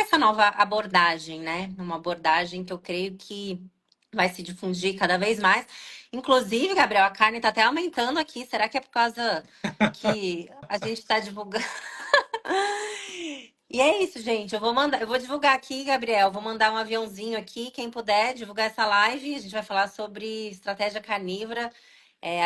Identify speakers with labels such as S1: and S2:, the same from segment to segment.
S1: essa nova abordagem, né? Uma abordagem que eu creio que vai se difundir cada vez mais. Inclusive, Gabriel, a carne está até aumentando aqui. Será que é por causa que a gente está divulgando? E é isso, gente. Eu vou divulgar aqui, Gabriel. Vou mandar um aviãozinho aqui. Quem puder divulgar essa live, a gente vai falar sobre estratégia carnívora.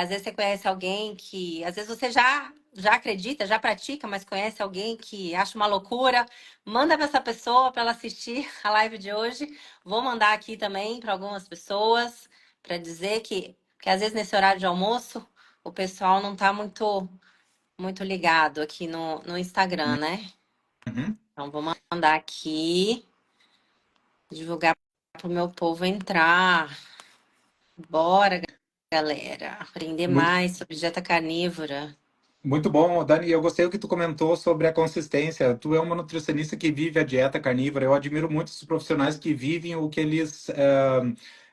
S1: Às vezes você conhece alguém que, às vezes você já acredita, já pratica, mas conhece alguém que acha uma loucura. Manda para essa pessoa para ela assistir a live de hoje. Vou mandar aqui também para algumas pessoas para dizer que às vezes nesse horário de almoço o pessoal não está muito ligado aqui no Instagram, né?
S2: Uhum.
S1: Então vou mandar aqui, divulgar para o meu povo entrar. Bora, galera, aprender
S2: Muito,
S1: mais sobre dieta carnívora.
S2: muito bom, Dani. Eu gostei do que tu comentou sobre a consistência. Tu é uma nutricionista que vive a dieta carnívora. Eu admiro muito os profissionais que vivem o que eles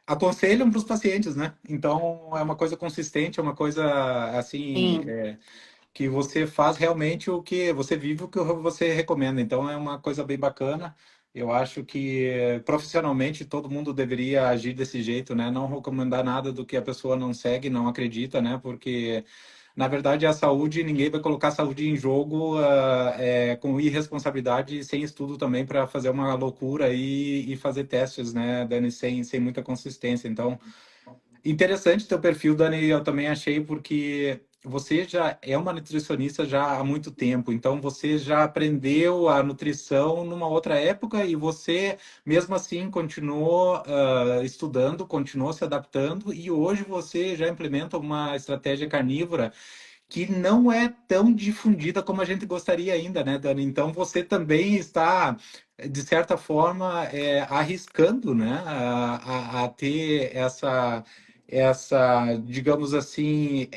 S2: aconselham para os pacientes, né? Então, é uma coisa consistente, é uma coisa assim.
S1: Sim.
S2: Que você faz realmente o que você vive, o que você recomenda. Então é uma coisa bem bacana. Eu acho que profissionalmente todo mundo deveria agir desse jeito, né? Não recomendar nada do que a pessoa não segue, não acredita, né? Porque na verdade a saúde, ninguém vai colocar a saúde em jogo com irresponsabilidade e sem estudo também para fazer uma loucura e fazer testes, né, Dani, sem muita consistência. Então interessante teu perfil, Dani, eu também achei porque você já é uma nutricionista já há muito tempo, então você já aprendeu a nutrição numa outra época e você, mesmo assim, continuou estudando, continuou se adaptando e hoje você já implementa uma estratégia carnívora que não é tão difundida como a gente gostaria ainda, né, Dani? Então você também está, de certa forma, arriscando, né, a ter digamos assim,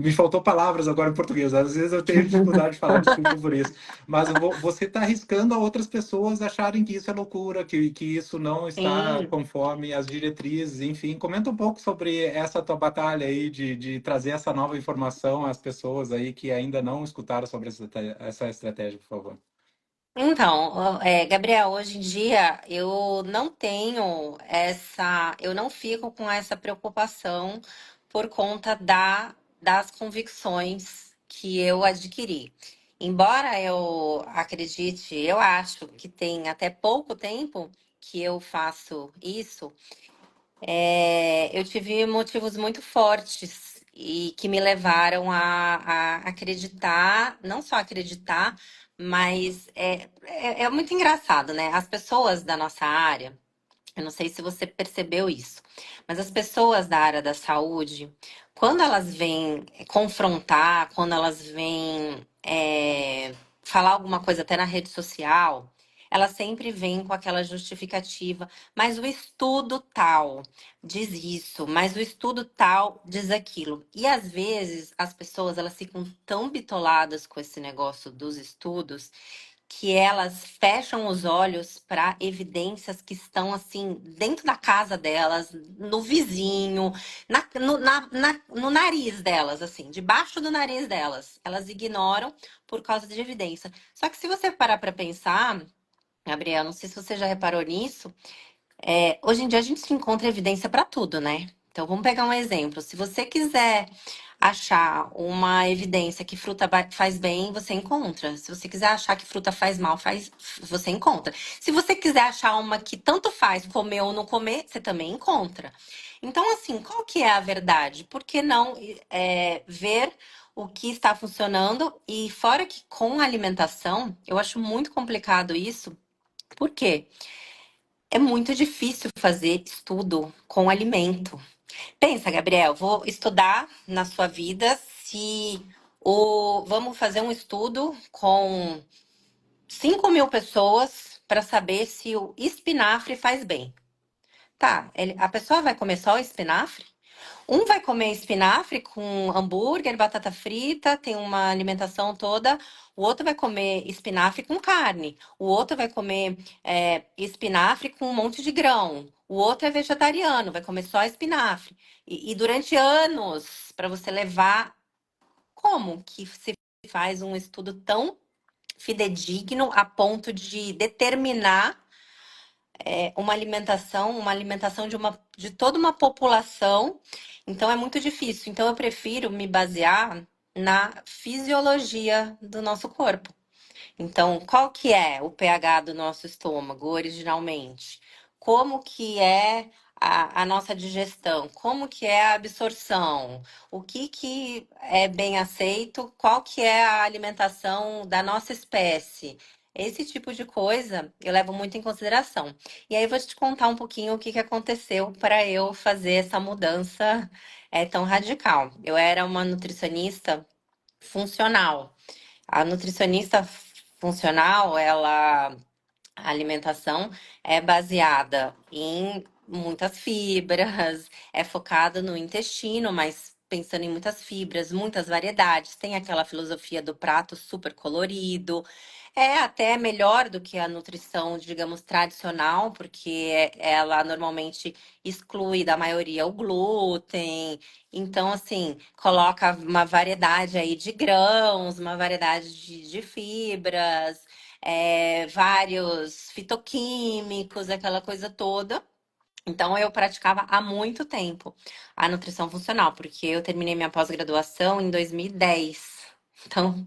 S2: me faltou palavras agora em português. Às vezes eu tenho dificuldade de falar, desculpa por isso. Mas você está arriscando a outras pessoas acharem que isso é loucura, que isso não está
S1: Sim.
S2: conforme as diretrizes. Enfim, comenta um pouco sobre essa tua batalha aí de trazer essa nova informação às pessoas aí que ainda não escutaram sobre essa estratégia, por favor.
S1: Então, Gabriel, hoje em dia eu não fico com essa preocupação por conta das convicções que eu adquiri. Embora eu acredite, eu acho que tem até pouco tempo que eu faço isso. Eu tive motivos muito fortes e que me levaram a acreditar, não só acreditar, mas é muito engraçado, né? As pessoas da nossa área, eu não sei se você percebeu isso, mas as pessoas da área da saúde, quando elas vêm confrontar, quando elas vêm falar alguma coisa até na rede social, elas sempre vêm com aquela justificativa, mas o estudo tal diz isso, mas o estudo tal diz aquilo. E às vezes as pessoas elas ficam tão bitoladas com esse negócio dos estudos que elas fecham os olhos para evidências que estão assim dentro da casa delas, no vizinho, no nariz delas, assim, debaixo do nariz delas. Elas ignoram por causa de evidência. Só que se você parar para pensar, Gabriel, não sei se você já reparou nisso, hoje em dia a gente encontra evidência para tudo, né? Então vamos pegar um exemplo. Se você quiser achar uma evidência que fruta faz bem, você encontra. Se você quiser achar que fruta faz mal, você encontra. Se você quiser achar uma que tanto faz comer ou não comer, você também encontra. Então, assim, qual que é a verdade? Por que não ver o que está funcionando? E fora que com a alimentação, eu acho muito complicado isso. Por quê? É muito difícil fazer estudo com alimento. Pensa, Gabriel, vou estudar na sua vida se vamos fazer um estudo com 5.000 pessoas para saber se o espinafre faz bem. Tá, a pessoa vai comer só o espinafre? Um vai comer espinafre com hambúrguer, batata frita, tem uma alimentação toda. O outro vai comer espinafre com carne. O outro vai comer espinafre com um monte de grão. O outro é vegetariano, vai comer só espinafre. E durante anos, para você levar, como que se faz um estudo tão fidedigno a ponto de determinar uma alimentação de toda uma população. Então é muito difícil. Então eu prefiro me basear na fisiologia do nosso corpo. Então, qual que é o pH do nosso estômago originalmente? Como que é a nossa digestão? Como que é a absorção? O que é bem aceito? Qual que é a alimentação da nossa espécie? Esse tipo de coisa eu levo muito em consideração. E aí eu vou te contar um pouquinho o que que aconteceu para eu fazer essa mudança tão radical. Eu era uma nutricionista funcional. A nutricionista funcional, a alimentação é baseada em muitas fibras, é focada no intestino, mas pensando em muitas fibras, muitas variedades. Tem aquela filosofia do prato super colorido. É até melhor do que a nutrição, digamos, tradicional, porque ela normalmente exclui da maioria o glúten. Então, assim, coloca uma variedade aí de grãos, uma variedade de fibras, vários fitoquímicos, aquela coisa toda. Então, eu praticava há muito tempo a nutrição funcional, porque eu terminei minha pós-graduação em 2010. Então,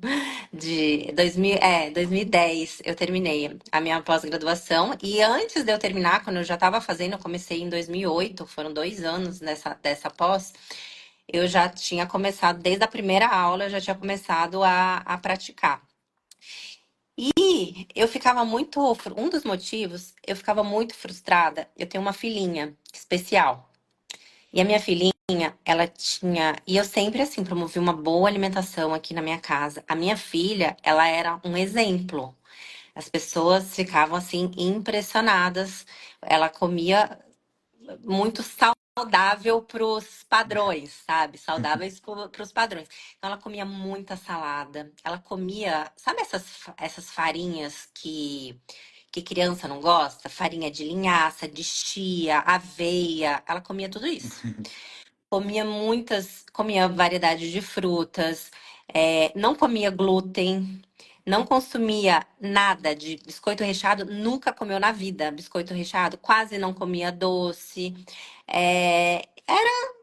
S1: 2010 eu terminei a minha pós-graduação. E antes de eu terminar, quando eu já estava fazendo, eu comecei em 2008, foram 2 anos dessa pós, eu já tinha começado, desde a primeira aula, eu já tinha começado a praticar. E eu ficava muito. Um dos motivos, eu ficava muito frustrada. Eu tenho uma filhinha especial. E a minha filhinha, ela tinha. E eu sempre, assim, promovi uma boa alimentação aqui na minha casa. A minha filha, ela era um exemplo. As pessoas ficavam, assim, impressionadas. Ela comia muito saudável para os padrões, sabe? Saudáveis para os padrões. Então, ela comia muita salada. Ela comia, sabe essas farinhas que criança não gosta? Farinha de linhaça, de chia, aveia. Ela comia tudo isso. Comia variedade de frutas, não comia glúten, não consumia nada de biscoito recheado, nunca comeu na vida biscoito recheado, quase não comia doce. Era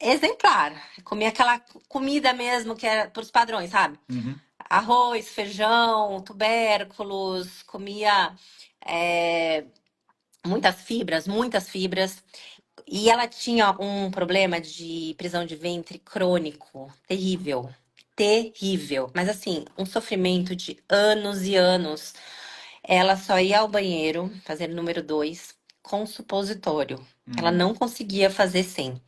S1: exemplar, comia aquela comida mesmo que era para os padrões, sabe?
S2: Uhum.
S1: Arroz, feijão, tubérculos, comia é, muitas fibras, muitas fibras. E ela tinha um problema de prisão de ventre crônico, terrível. Terrível. Mas assim, um sofrimento de anos e anos. Ela só ia ao banheiro, fazer número 2, com supositório. Ela
S2: Uhum.
S1: não conseguia fazer sem.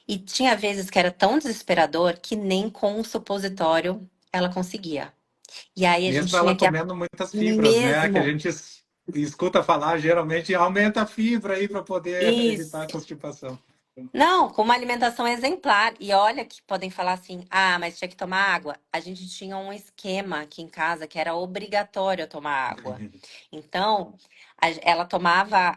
S1: E tinha vezes que era tão desesperador que nem com o supositório ela conseguia. E aí a gente
S2: Mesmo ela
S1: tinha que.
S2: comendo muitas fibras, né? Que a
S1: Mesmo.
S2: gente escuta falar, geralmente aumenta a fibra aí para poder evitar a
S1: Isso.
S2: constipação.
S1: Não, com uma alimentação exemplar. E olha que podem falar assim: ah, mas tinha que tomar água. A gente tinha um esquema aqui em casa que era obrigatório tomar água. Então, ela tomava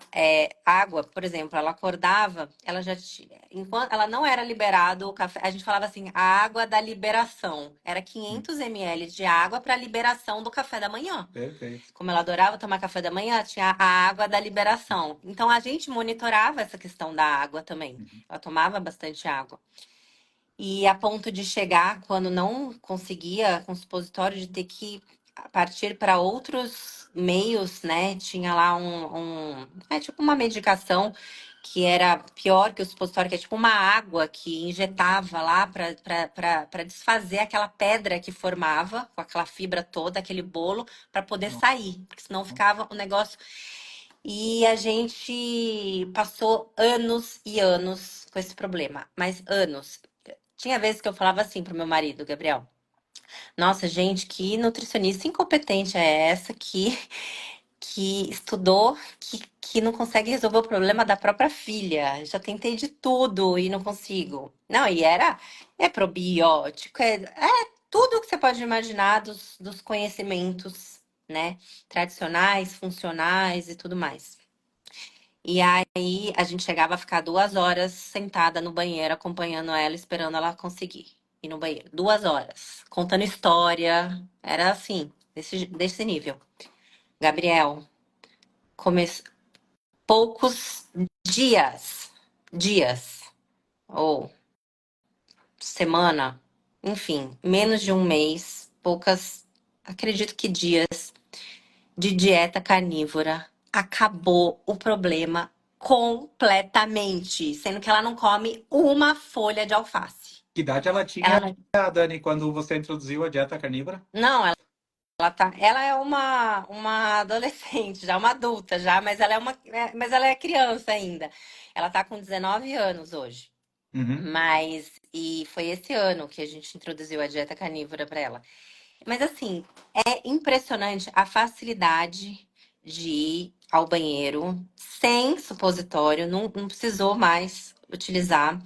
S1: água, por exemplo, ela acordava, ela já tinha. Enquanto ela não era liberado o café, a gente falava assim: a água da liberação. Era 500 ml de água para liberação do café da manhã.
S2: Perfeito.
S1: Como ela adorava tomar café da manhã, tinha a água da liberação. Então a gente monitorava essa questão da água também. Ela tomava bastante água. E a ponto de chegar, quando não conseguia com o supositório, de ter que partir para outros meios, né? Tinha lá tipo uma medicação que era pior que o supositório, que é tipo uma água que injetava lá para desfazer aquela pedra que formava com aquela fibra toda, aquele bolo, para poder sair, porque senão ficava o negócio. E a gente passou anos e anos com esse problema, mas anos. Tinha vezes que eu falava assim pro meu marido, Gabriel: nossa, gente, que nutricionista incompetente é essa que estudou, que não consegue resolver o problema da própria filha? Já tentei de tudo e não consigo. Não, e é probiótico, é tudo que você pode imaginar dos conhecimentos, né? Tradicionais, funcionais e tudo mais. E aí a gente chegava a ficar 2 horas sentada no banheiro, acompanhando ela, esperando ela conseguir ir no banheiro. 2 horas, contando história. Era assim. desse nível. Gabriel, come... poucos dias, ou semana, enfim, menos de um mês, acredito que dias de dieta carnívora, acabou o problema completamente, sendo que ela não come uma folha de alface.
S2: Que idade ela
S1: Ela
S2: tinha,
S1: não,
S2: Dani, quando você introduziu a dieta carnívora?
S1: não, ela é uma adolescente, já uma adulta já, mas ela é criança ainda. Ela tá com 19 anos hoje.
S2: Uhum.
S1: E foi esse ano que a gente introduziu a dieta carnívora para ela. Mas assim, é impressionante a facilidade de ir ao banheiro sem supositório, não precisou mais utilizar.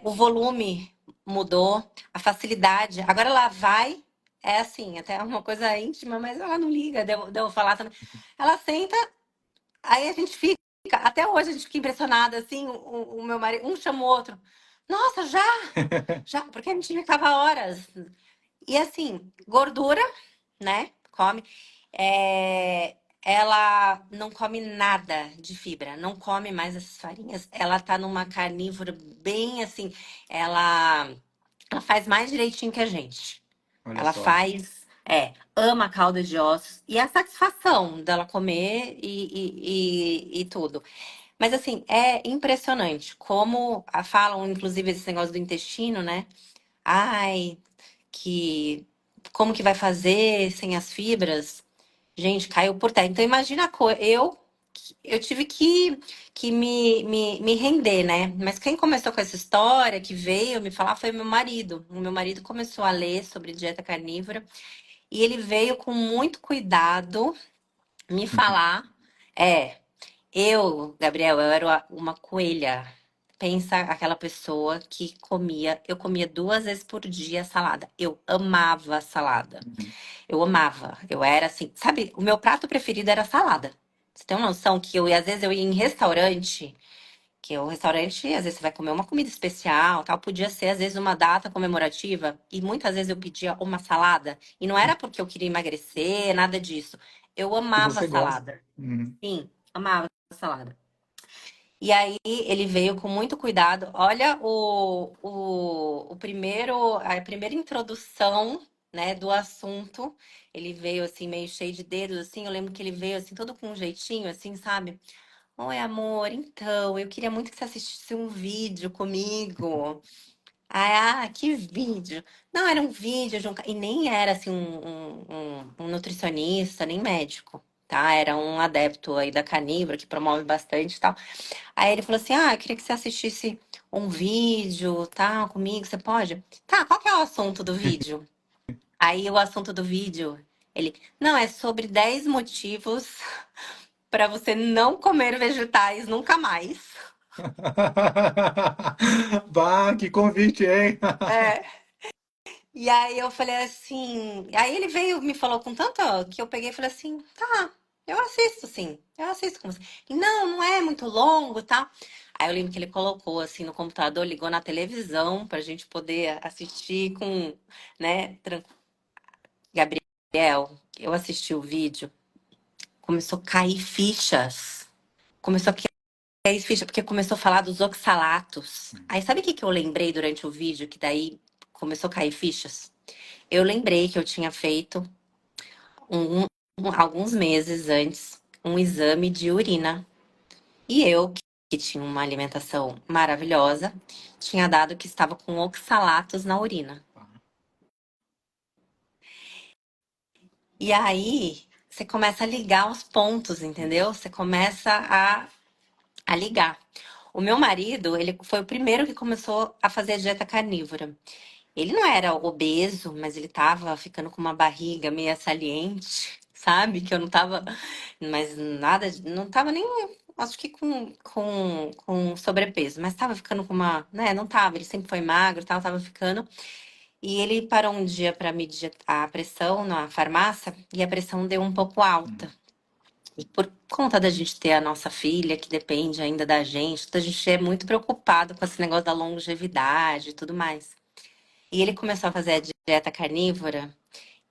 S1: O volume mudou, a facilidade. Agora ela vai, é assim, até uma coisa íntima, mas ela não liga, deu falar também. Ela senta, aí a gente fica, até hoje a gente fica impressionada, assim, o meu marido, um chama o outro. Nossa, já, porque a gente ficava horas. E assim, gordura, né? Come. Ela não come nada de fibra, não come mais essas farinhas. Ela tá numa carnívora bem assim. Ela, ela faz mais direitinho que a gente.
S2: Olha
S1: Ela
S2: só.
S1: faz, ama caldo de ossos e a satisfação dela comer e tudo. Mas assim, é impressionante como falam, inclusive, esse negócio do intestino, né? Ai, que como que vai fazer sem as fibras? Gente, caiu por terra. Então imagina eu tive que me render, né? Mas quem começou com essa história, que veio me falar, foi meu marido. O meu marido começou a ler sobre dieta carnívora e ele veio com muito cuidado me falar. É, Gabriel, eu era uma coelha. Pensa aquela pessoa que eu comia 2 vezes por dia salada. Eu amava salada.
S2: Uhum.
S1: Eu amava. Eu era assim, sabe, o meu prato preferido era salada. Você tem uma noção que às vezes eu ia em restaurante, que o restaurante, às vezes você vai comer uma comida especial, tal, podia ser às vezes uma data comemorativa, e muitas vezes eu pedia uma salada, e não era porque eu queria emagrecer, nada disso. Eu
S2: Que
S1: amava
S2: você gosta.
S1: salada.
S2: Uhum.
S1: Sim, amava salada. E aí ele veio com muito cuidado. Olha o primeiro, a primeira introdução, né, do assunto. Ele veio assim meio cheio de dedos, assim. Eu lembro que ele veio assim todo com um jeitinho, assim, sabe? Oi, amor. Então, eu queria muito que você assistisse um vídeo comigo. Que vídeo? Não, era um vídeo de e nem era assim um nutricionista, nem médico, tá? Era um adepto aí da carnívora que promove bastante e tal. Aí ele falou assim: eu queria que você assistisse um vídeo, tá, comigo, você pode? Tá, qual que é o assunto do vídeo? Aí o assunto do vídeo, não, é sobre 10 motivos para você não comer vegetais nunca mais.
S2: Bah, que convite, hein?
S1: É. E aí eu falei assim, aí ele veio, me falou com tanto que eu peguei e falei assim, tá, eu assisto sim, eu assisto com você. E não é muito longo, tá? Aí eu lembro que ele colocou assim no computador, ligou na televisão pra gente poder assistir com, né, Gabriel, eu assisti o vídeo, começou a cair fichas. Começou a cair fichas, porque começou a falar dos oxalatos. Aí sabe o que que eu lembrei durante o vídeo, que daí começou a cair fichas? Eu lembrei que eu tinha feito alguns meses antes um exame de urina. E eu, que tinha uma alimentação maravilhosa, tinha dado que estava com oxalatos na urina. E aí você começa a ligar os pontos, entendeu? Você começa a ligar. O meu marido, ele foi o primeiro que começou a fazer a dieta carnívora. Ele não era obeso, mas ele tava ficando com uma barriga meio saliente, sabe? Que eu não tava, mas nada, não tava nem, acho que com sobrepeso, mas tava ficando com uma, né? Não tava, ele sempre foi magro, tal, tava ficando. E ele parou um dia para medir a pressão na farmácia e a pressão deu um pouco alta. E por conta da gente ter a nossa filha, que depende ainda da gente, a gente é muito preocupado com esse negócio da longevidade e tudo mais. E ele começou a fazer a dieta carnívora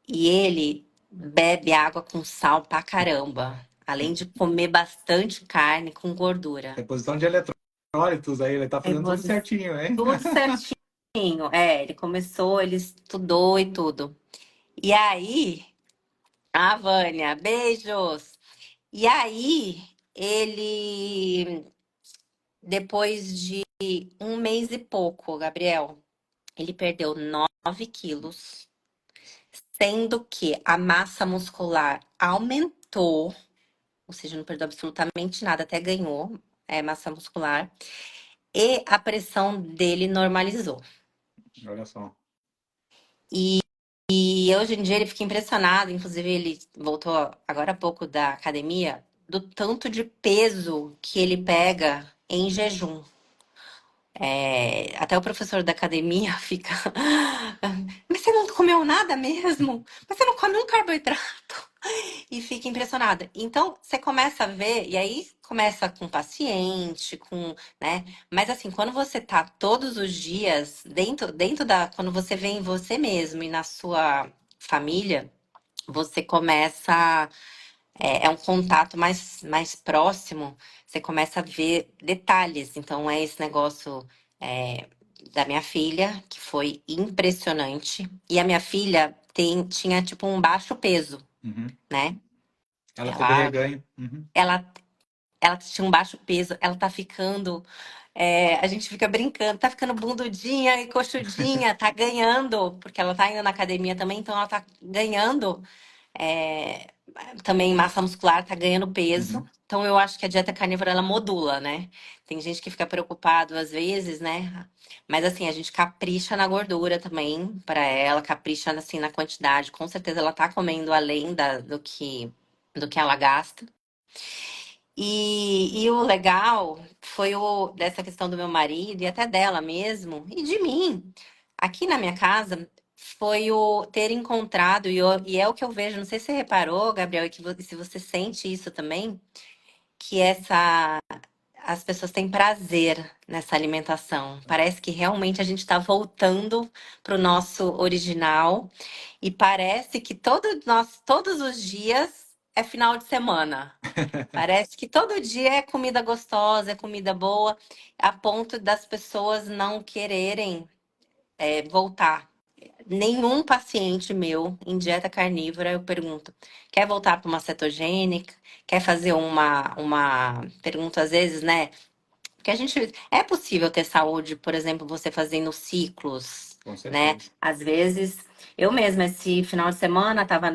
S1: E ele bebe água com sal pra caramba. Além de comer bastante carne com gordura.
S2: Reposição de eletrólitos aí, ele tá
S1: Aí
S2: fazendo tudo
S1: você,
S2: certinho, hein?
S1: tudo certinho. É, ele começou, ele estudou e tudo. E aí, a Vânia, beijos. E aí, ele, depois de um mês e pouco, Gabriel, ele perdeu 9 quilos, sendo que a massa muscular aumentou, ou seja, não perdeu absolutamente nada, até ganhou massa muscular, e a pressão dele normalizou.
S2: Olha só.
S1: E hoje em dia ele fica impressionado, inclusive ele voltou agora há pouco da academia, do tanto de peso que ele pega em jejum. Até o professor da academia fica. Mas você não comeu nada mesmo? Mas você não come um carboidrato? E fica impressionada. Então, você começa a ver, e aí começa com o paciente, com, né? Mas assim, quando você tá todos os dias dentro da. Quando você vê em você mesmo e na sua família, você começa é um contato mais próximo, você começa a ver detalhes. Então, é esse negócio da minha filha, que foi impressionante. E a minha filha tinha, tipo, um baixo peso,
S2: Uhum.
S1: né?
S2: Ela teve
S1: Ela,
S2: reganho. Uhum.
S1: ela, ela tinha um baixo peso, ela tá ficando. A gente fica brincando, tá ficando bundudinha e coxudinha, tá ganhando, porque ela tá indo na academia também, então ela tá ganhando. é, Também massa muscular, tá ganhando peso.
S2: Uhum.
S1: Então eu acho que a dieta carnívora ela modula, né? Tem gente que fica preocupado às vezes, né? Mas assim, a gente capricha na gordura também para ela, capricha assim na quantidade. Com certeza ela tá comendo além do que ela gasta. E o legal foi dessa questão do meu marido e até dela mesmo, e de mim, aqui na minha casa, foi o ter encontrado, e é o que eu vejo, não sei se você reparou, Gabriel, e se você sente isso também, que as pessoas têm prazer nessa alimentação. Parece que realmente a gente está voltando para o nosso original, e parece que todos os dias é final de semana. Parece que todo dia é comida gostosa, é comida boa, a ponto das pessoas não quererem voltar. Nenhum paciente meu em dieta carnívora, eu pergunto, quer voltar para uma cetogênica? Quer fazer pergunta às vezes, né? Porque a gente é possível ter saúde, por exemplo, você fazendo ciclos,
S2: Com
S1: né?
S2: certeza.
S1: Às vezes, eu mesma esse final de semana estava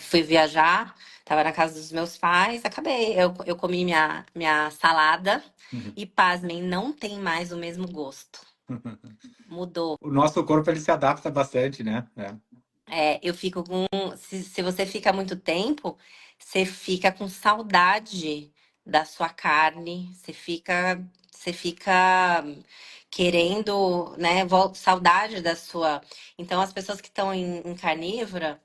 S1: fui viajar, tava na casa dos meus pais, acabei. Eu comi minha salada
S2: Uhum.
S1: e, pasmem, não tem mais o mesmo gosto. Mudou.
S2: O nosso corpo ele se adapta bastante, né? É.
S1: Eu fico com. Se você fica muito tempo, você fica com saudade da sua carne, você fica querendo, né? Saudade da sua. Então, as pessoas que estão em carnívora.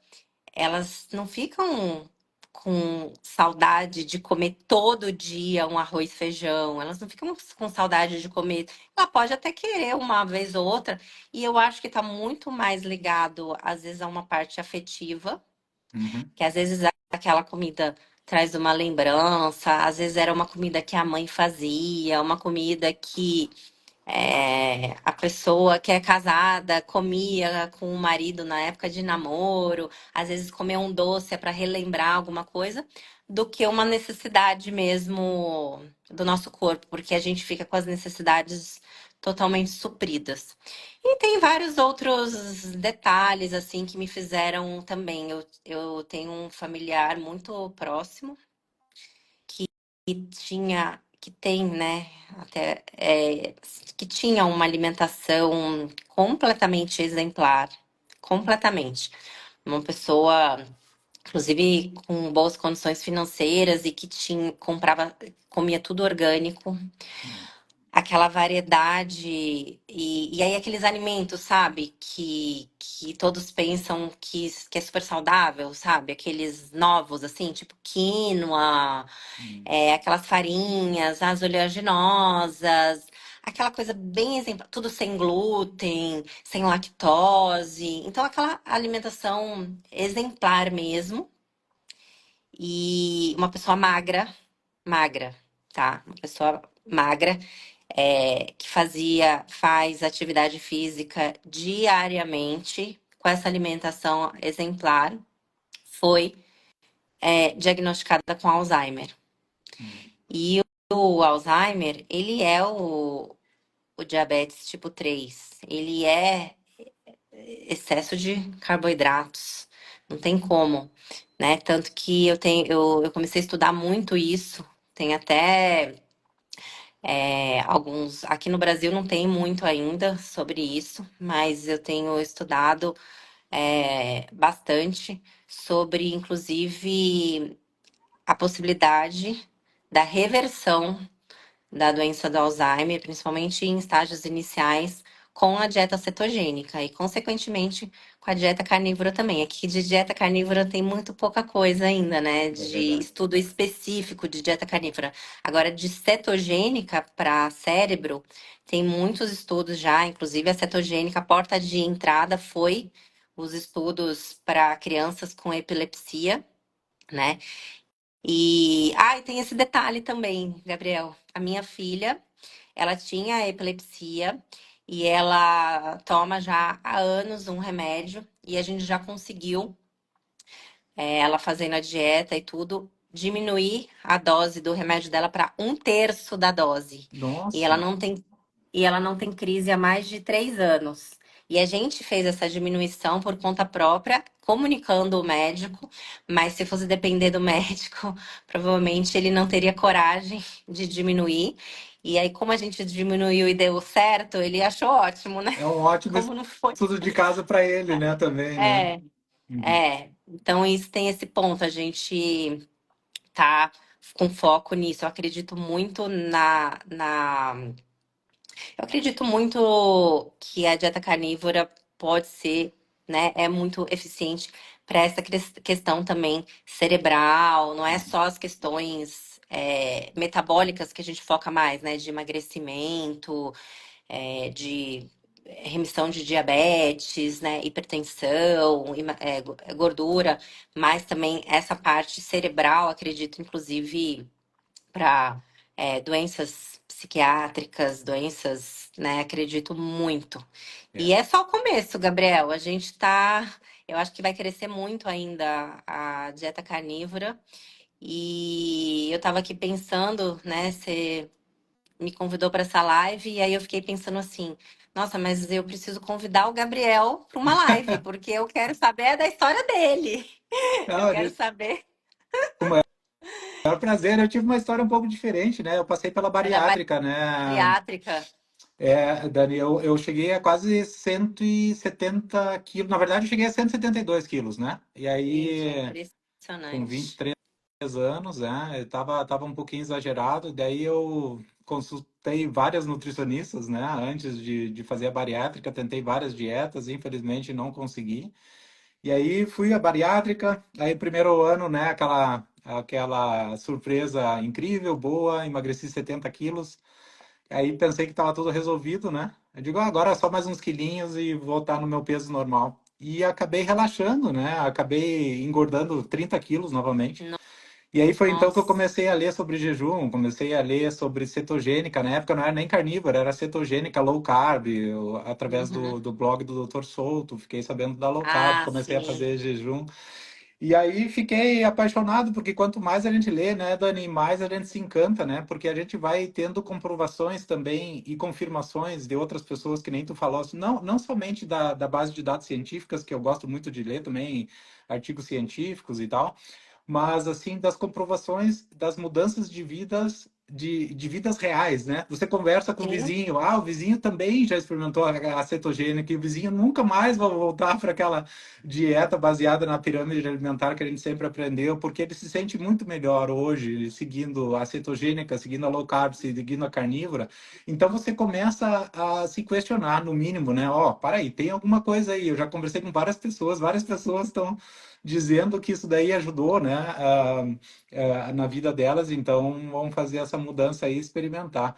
S1: Elas não ficam com saudade de comer todo dia um arroz e feijão. Elas não ficam com saudade de comer. Ela pode até querer uma vez ou outra. E eu acho que está muito mais ligado, às vezes, a uma parte afetiva,
S2: Uhum.
S1: que às vezes aquela comida traz uma lembrança, às vezes era uma comida que a mãe fazia, uma comida que a pessoa que é casada comia com o marido na época de namoro, às vezes comer um doce é para relembrar alguma coisa, do que uma necessidade mesmo do nosso corpo, porque a gente fica com as necessidades totalmente supridas. E tem vários outros detalhes assim que me fizeram também. Eu tenho um familiar muito próximo que tem, né, até que tinha uma alimentação completamente exemplar, completamente. Uma pessoa, inclusive, com boas condições financeiras e que comia tudo orgânico, aquela variedade e aí aqueles alimentos, sabe, que todos pensam que é super saudável, sabe? Aqueles novos, assim, tipo quinoa,
S2: Uhum.
S1: aquelas farinhas, as oleaginosas, aquela coisa bem exemplar, tudo sem glúten, sem lactose. Então, aquela alimentação exemplar mesmo. E uma pessoa magra, magra, tá? Uma pessoa magra, que faz atividade física diariamente com essa alimentação exemplar, foi, diagnosticada com Alzheimer.
S2: Hum.
S1: E o Alzheimer, ele é o diabetes tipo 3. Ele é excesso de carboidratos. Não tem como, né? Tanto que eu comecei a estudar muito isso. Tem até alguns. Aqui no Brasil não tem muito ainda sobre isso, mas eu tenho estudado bastante sobre, inclusive, a possibilidade da reversão da doença do Alzheimer, principalmente em estágios iniciais, com a dieta cetogênica e, consequentemente, com a dieta carnívora também. Aqui de dieta carnívora tem muito pouca coisa ainda, né?
S2: É
S1: De
S2: verdade.
S1: estudo específico de dieta carnívora. Agora, de cetogênica para cérebro, tem muitos estudos já, inclusive a cetogênica, a porta de entrada foi os estudos para crianças com epilepsia, né? E tem esse detalhe também, Gabriel. A minha filha, ela tinha epilepsia e ela toma já há anos um remédio e a gente já conseguiu, ela fazendo a dieta e tudo, diminuir a dose do remédio dela para um terço da dose. E ela
S2: Nossa,
S1: não tem, e ela não tem crise há mais de 3 anos. E a gente fez essa diminuição por conta própria, comunicando o médico, mas se fosse depender do médico, provavelmente ele não teria coragem de diminuir. E aí, como a gente diminuiu e deu certo, ele achou ótimo, né?
S2: é um ótimo
S1: Como não foi?
S2: estudo de caso para ele, né? Também, né?
S1: É,
S2: Uhum.
S1: Então, isso tem esse ponto. A gente tá com foco nisso. Eu acredito muito eu acredito muito que a dieta carnívora pode ser, né, é muito eficiente para essa questão também cerebral, não é só as questões metabólicas que a gente foca mais, né, de emagrecimento, de remissão de diabetes, né, hipertensão, gordura, mas também essa parte cerebral, acredito, inclusive para doenças psiquiátricas, doenças, né? Acredito muito. E
S2: É.
S1: é só o começo, Gabriel. A gente tá. Eu acho que vai crescer muito ainda a dieta carnívora. E eu tava aqui pensando, né? Você me convidou para essa live, e aí eu fiquei pensando assim: nossa, mas eu preciso convidar o Gabriel para uma live, porque eu quero saber da história dele. Eu
S2: Não,
S1: quero saber
S2: com o maior prazer. Eu tive uma história um pouco diferente, né? Eu passei pela
S1: da
S2: bariátrica, né?
S1: bariátrica.
S2: Dani, eu cheguei a quase 170 quilos. Na verdade, eu cheguei a 172 quilos, né? E
S1: Gente,
S2: aí, com
S1: impressionante.
S2: 23 anos, né? Eu tava um pouquinho exagerado. Daí eu consultei várias nutricionistas, né? Antes de fazer a bariátrica, tentei várias dietas, infelizmente não consegui. E aí fui à bariátrica. Aí, primeiro ano, né? Aquela surpresa incrível, boa, emagreci 70 quilos. Aí pensei que estava tudo resolvido, né? Eu digo, agora é só mais uns quilinhos e voltar no meu peso normal. E acabei relaxando, né? Acabei engordando 30 quilos novamente. E aí foi então que eu
S1: Nossa.
S2: comecei a ler sobre jejum, comecei a ler sobre cetogênica. Na época não era nem carnívora, era cetogênica low carb, através
S1: Uhum.
S2: do blog do Dr. Souto. Fiquei sabendo da low carb,
S1: Ah,
S2: comecei a
S1: sim.
S2: fazer jejum. E aí fiquei apaixonado, porque quanto mais a gente lê, né, Dani, mais a gente se encanta, né? Porque a gente vai tendo comprovações também e confirmações de outras pessoas que nem tu falou, assim, não somente da base de dados científicas, que eu gosto muito de ler também, artigos científicos e tal, mas assim das comprovações das mudanças de de vidas reais, né? Você conversa com o
S1: Sim.
S2: vizinho, o vizinho também já experimentou a cetogênica e o vizinho nunca mais vai voltar para aquela dieta baseada na pirâmide alimentar que a gente sempre aprendeu, porque ele se sente muito melhor hoje seguindo a cetogênica, seguindo a low carb, seguindo a carnívora. Então você começa a se questionar, no mínimo, né? Para aí, tem alguma coisa aí. Eu já conversei com várias pessoas estão dizendo que isso daí ajudou, né, na vida delas, então vamos fazer essa mudança aí e experimentar.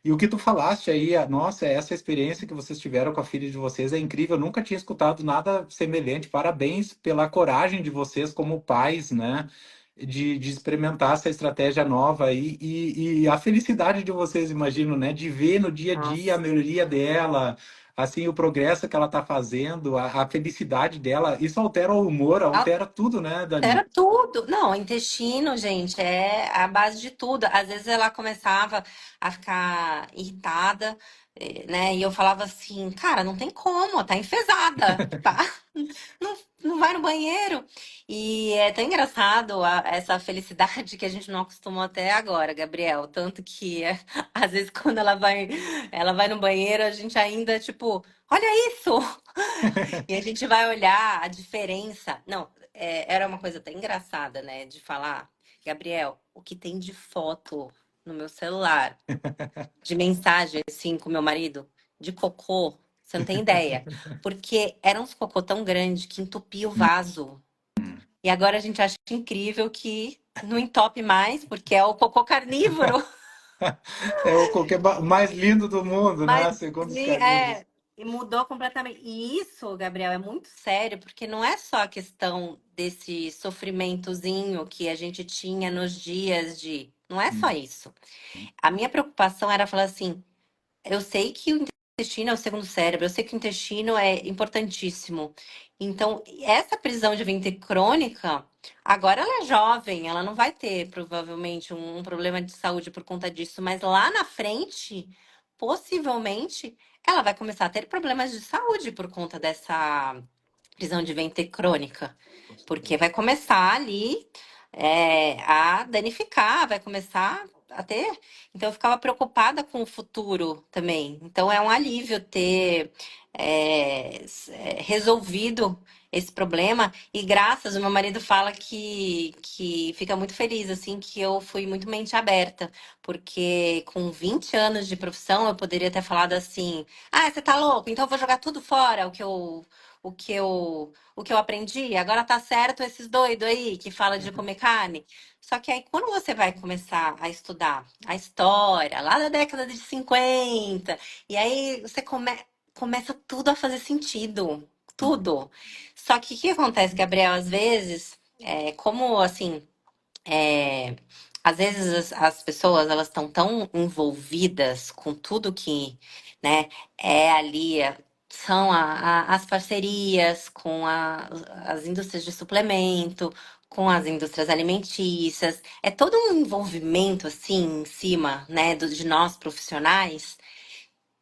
S2: E o que tu falaste aí, nossa, essa experiência que vocês tiveram com a filha de vocês é incrível. Eu nunca tinha escutado nada semelhante. Parabéns pela coragem de vocês como pais, né? De experimentar essa estratégia nova aí e a felicidade de vocês, imagino, né? De ver no dia a dia a
S1: Nossa.
S2: melhoria dela, assim, o progresso que ela está fazendo, a felicidade dela. Isso altera o humor, altera tudo, né, Dani?
S1: Era tudo. Não, intestino, gente, é a base de tudo. Às vezes ela começava a ficar irritada, né? E eu falava assim, cara, não tem como, tá enfesada, tá? Não, não vai no banheiro. E é tão engraçado essa felicidade que a gente não acostumou até agora, Gabriel. Tanto que, às vezes, quando ela vai no banheiro, a gente ainda, tipo, olha isso! E a gente vai olhar a diferença. Não, era uma coisa até engraçada, né? De falar, Gabriel, o que tem de foto no meu celular, de mensagem, assim, com meu marido, de cocô, você não tem ideia. Porque eram uns cocô tão grande que entupia o vaso. E agora a gente acha incrível que não entope mais, porque é o cocô carnívoro.
S2: É o qualquer mais lindo do mundo,
S1: Mas
S2: né? Segundo os
S1: sim,
S2: carnívoros.
S1: e mudou completamente. E isso, Gabriel, é muito sério, porque não é só a questão desse sofrimentozinho que a gente tinha nos dias de. Não é só
S2: Hum,
S1: isso. A minha preocupação era falar assim: eu sei que o intestino é o segundo cérebro, eu sei que o intestino é importantíssimo. Então, essa prisão de ventre crônica, agora ela é jovem, ela não vai ter provavelmente um problema de saúde por conta disso, mas lá na frente, possivelmente, ela vai começar a ter problemas de saúde por conta dessa prisão de ventre crônica,
S2: com
S1: porque
S2: certeza.
S1: vai começar ali a danificar, vai começar a ter. Então eu ficava preocupada com o futuro também. Então é um alívio ter resolvido esse problema. E graças, o meu marido fala que fica muito feliz, assim, que eu fui muito mente aberta. Porque com 20 anos de profissão, eu poderia ter falado assim: ah, você tá louco? Então eu vou jogar tudo fora, o que eu aprendi. Agora tá certo esses doidos aí que fala de comer carne. Só que aí, quando você vai começar a estudar a história lá da década de 50 e aí você começa tudo a fazer sentido.
S2: Uhum,
S1: Tudo. Só que o que acontece, Gabriel? Às vezes, como assim, é, às vezes as pessoas elas estão tão envolvidas com tudo que, né, é ali, são as parcerias com as indústrias de suplemento, com as indústrias alimentícias, é todo um envolvimento assim em cima, né, de nós profissionais